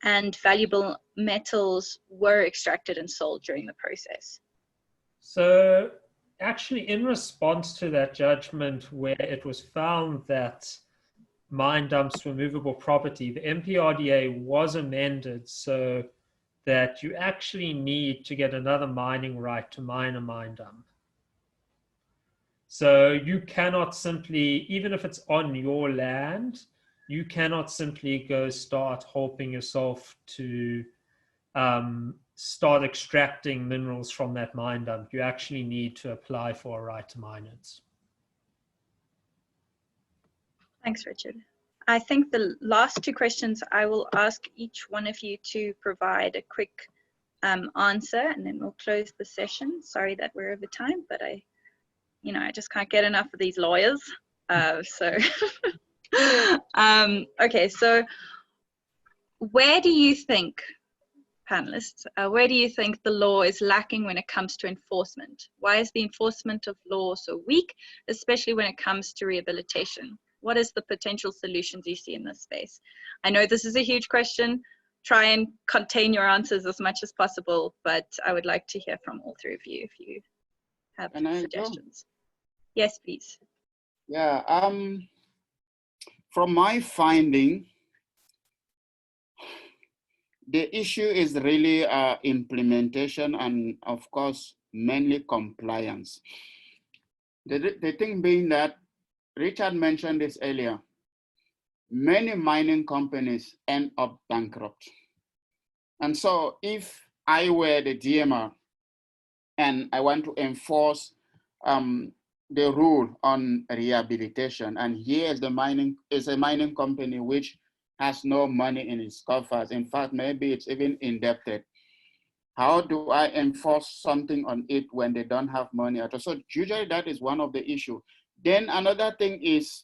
and valuable metals were extracted and sold during the process. So actually, in response to that judgment where it was found that mine dumps were movable property, the MPRDA was amended so that you actually need to get another mining right to mine a mine dump. So you cannot simply, even if it's on your land, you cannot simply go start helping yourself to start extracting minerals from that mine dump. You actually need to apply for a right to mine it. Thanks, Richard. I think the last two questions, I will ask each one of you to provide a quick answer, and then we'll close the session. Sorry that we're over time, but I just can't get enough of these lawyers. Okay, so where do you think, panelists, where do you think the law is lacking when it comes to enforcement? Why is the enforcement of law so weak, especially when it comes to rehabilitation? What is the potential solutions you see in this space? I know this is a huge question. Try and contain your answers as much as possible, but I would like to hear from all three of you if you have suggestions. Yes, please. Yeah, from my finding, the issue is really implementation and, of course, mainly compliance. The thing being that Richard mentioned this earlier, many mining companies end up bankrupt. And so if I were the DMR and I want to enforce the rule on rehabilitation, and here is a mining company which has no money in its coffers. In fact, maybe it's even indebted. How do I enforce something on it when they don't have money at all? So usually that is one of the issues. Then another thing is,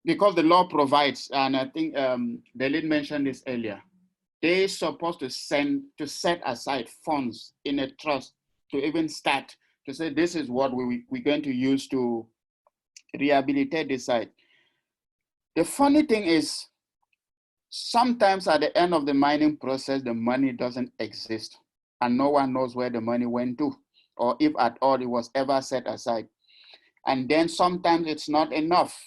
because the law provides, and I think Dalit mentioned this earlier, they're supposed to set aside funds in a trust to even start to say, this is what we're going to use to rehabilitate the site. The funny thing is, sometimes at the end of the mining process, the money doesn't exist and no one knows where the money went to, or if at all it was ever set aside. And then sometimes it's not enough.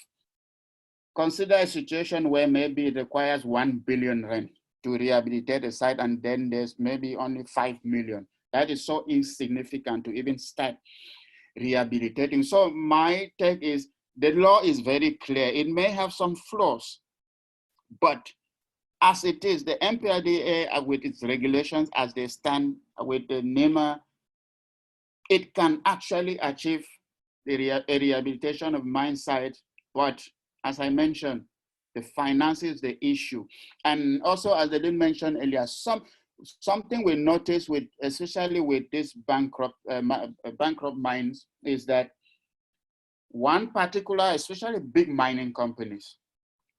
Consider a situation where maybe it requires 1 billion rand to rehabilitate a site, and then there's maybe only 5 million. That is so insignificant to even start rehabilitating. So my take is, the law is very clear. It may have some flaws, but as it is, the MPRDA with its regulations as they stand with the NEMA, it can actually achieve a rehabilitation of mine sites, but as I mentioned, the finance is the issue. And also, as I did mention earlier, something we notice with, especially with these bankrupt mines, is that one particular, especially big mining companies,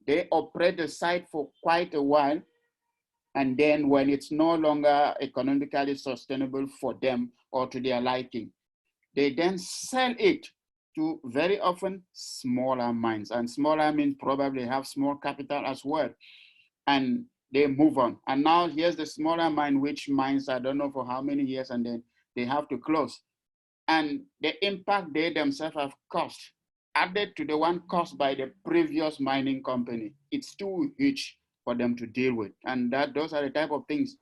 they operate the site for quite a while, and then when it's no longer economically sustainable for them or to their liking, they then sell it to very often smaller mines, and smaller means probably have small capital as well, and they move on. And now here's the smaller mine, which mines I don't know for how many years, and then they have to close. And the impact they themselves have caused, added to the one caused by the previous mining company, it's too huge for them to deal with. And those are the type of things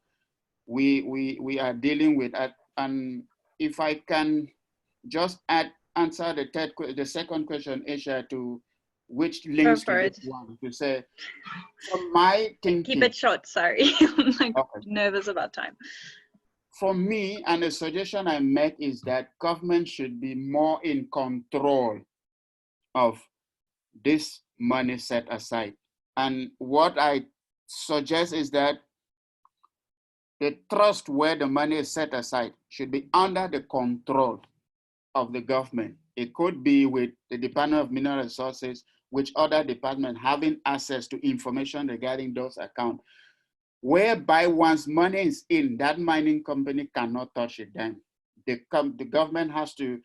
we are dealing with. And if I can just answer the second question, Aysha, to which links to this one, to say, from my thinking. Keep it short, sorry. I'm like nervous about time. For me, and the suggestion I make is that government should be more in control of this money set aside. And what I suggest is that the trust where the money is set aside should be under the control of the government. It could be with the Department of Mineral Resources, which other department having access to information regarding those accounts, whereby once money is in, that mining company cannot touch it then. The government has to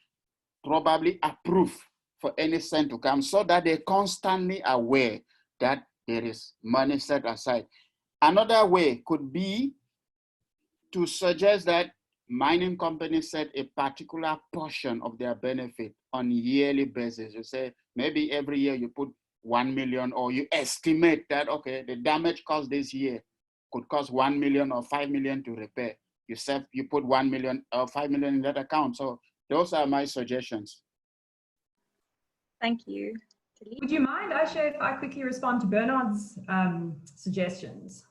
probably approve for any cent to come, so that they're constantly aware that there is money set aside. Another way could be to suggest that mining companies set a particular portion of their benefit on a yearly basis. You say maybe every year you put 1 million, or you estimate that, okay, the damage caused this year could cost 1 million or 5 million to repair. You put 1 million or 5 million in that account. So those are my suggestions. Thank you. Would you mind, Aysha, if I quickly respond to Bernard's suggestions?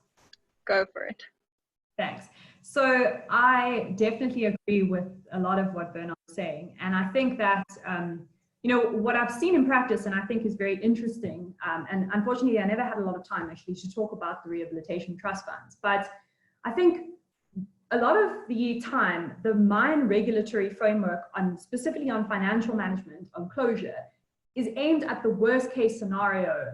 Go for it. Thanks. So I definitely agree with a lot of what Bernard was saying. And I think that, you know, what I've seen in practice, and I think is very interesting, and unfortunately I never had a lot of time actually to talk about the rehabilitation trust funds, but I think a lot of the time, the mine regulatory framework specifically on financial management, on closure, is aimed at the worst case scenario,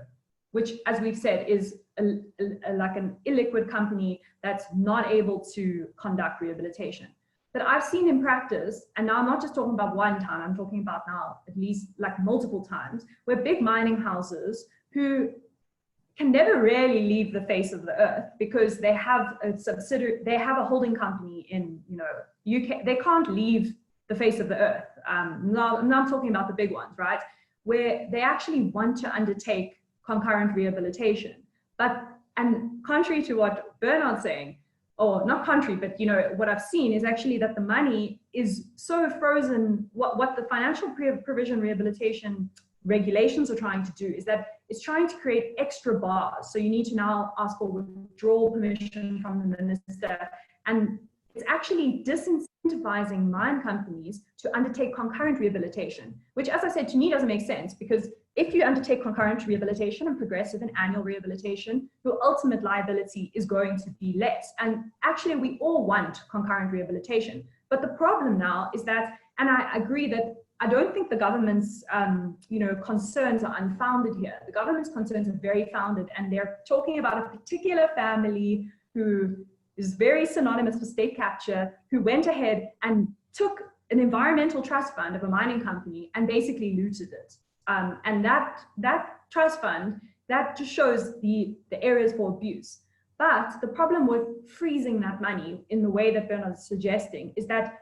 which, as we've said, is like an illiquid company that's not able to conduct rehabilitation. But I've seen in practice, and now I'm not just talking about one time, I'm talking about now at least like multiple times, where big mining houses who can never really leave the face of the earth because they have a subsidiary, they have a holding company in, you know, UK, they can't leave the face of the earth. Now I'm talking about the big ones, right? Where they actually want to undertake concurrent rehabilitation. But, and contrary to what Bernard's saying, or not contrary, but you know, what I've seen is actually that the money is so frozen. What the financial provision rehabilitation regulations are trying to do is that it's trying to create extra bars. So you need to now ask for withdrawal permission from the minister, and it's actually disincentivizing mine companies to undertake concurrent rehabilitation, which, as I said, to me doesn't make sense, because if you undertake concurrent rehabilitation and progressive and annual rehabilitation, your ultimate liability is going to be less. And actually, we all want concurrent rehabilitation. But the problem now is that, and I agree that I don't think the government's you know, concerns are unfounded here. The government's concerns are very founded, and they're talking about a particular family who is very synonymous with state capture, who went ahead and took an environmental trust fund of a mining company and basically looted it. And that trust fund, that just shows the areas for abuse. But the problem with freezing that money in the way that Bernard is suggesting is that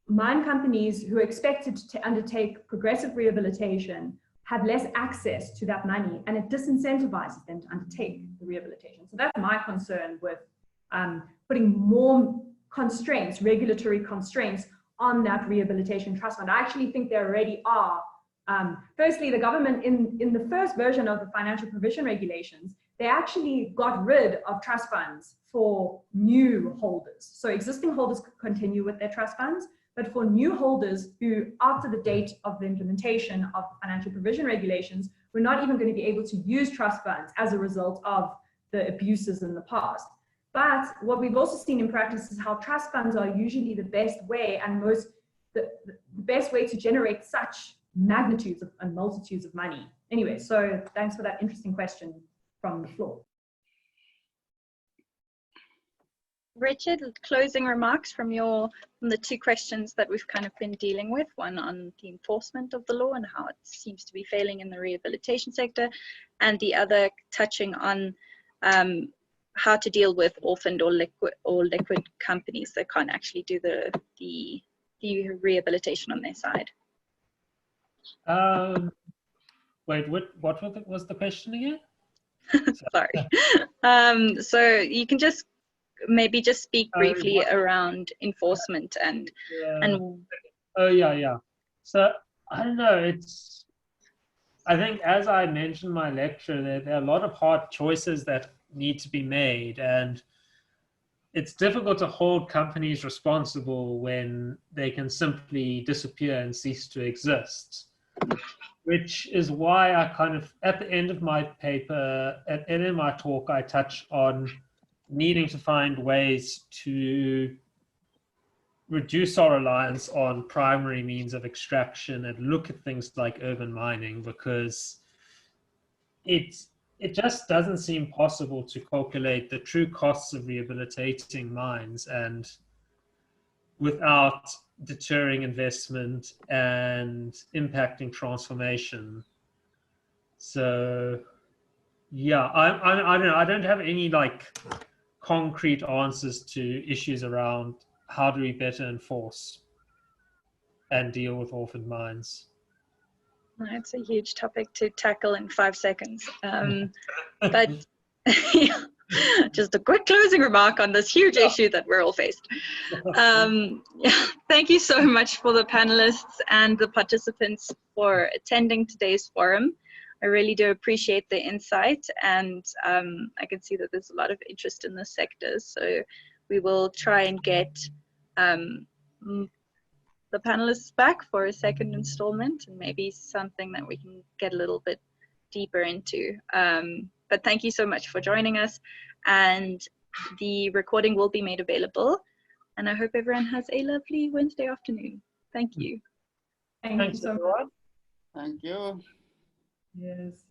mine companies who are expected to undertake progressive rehabilitation have less access to that money, and it disincentivizes them to undertake the rehabilitation. So that's my concern with putting more constraints, regulatory constraints, on that rehabilitation trust fund. I actually think there already are. Firstly, the government, in the first version of the financial provision regulations, they actually got rid of trust funds for new holders. So existing holders could continue with their trust funds, but for new holders who, after the date of the implementation of financial provision regulations, were not even going to be able to use trust funds as a result of the abuses in the past. But what we've also seen in practice is how trust funds are usually the best way and the best way to generate such magnitudes and multitudes of money. Anyway, so thanks for that interesting question from the floor. Richard, closing remarks from the two questions that we've kind of been dealing with, one on the enforcement of the law and how it seems to be failing in the rehabilitation sector, and the other touching on how to deal with orphaned or liquid companies that can't actually do the rehabilitation on their side. Wait, what was the question again? Sorry. So you can just maybe just speak briefly around enforcement and oh yeah. So I don't know, I think, as I mentioned in my lecture, there are a lot of hard choices that need to be made, and it's difficult to hold companies responsible when they can simply disappear and cease to exist. Which is why I kind of, at the end of my paper, and in my talk, I touch on needing to find ways to reduce our reliance on primary means of extraction and look at things like urban mining, because it just doesn't seem possible to calculate the true costs of rehabilitating mines and without deterring investment and impacting transformation. So yeah, I don't know, I don't have any like concrete answers to issues around how do we better enforce and deal with orphaned mines. It's a huge topic to tackle in 5 seconds. But yeah, just a quick closing remark on this huge issue that we're all faced. Yeah, thank you so much for the panelists and the participants for attending today's forum. I really do appreciate the insight, and I can see that there's a lot of interest in this sector. So we will try and get the panelists back for a second installment, and maybe something that we can get a little bit deeper into. But thank you so much for joining us, and the recording will be made available. And I hope everyone has a lovely Wednesday afternoon. Thank you. Thanks so much. Thank you. Yes.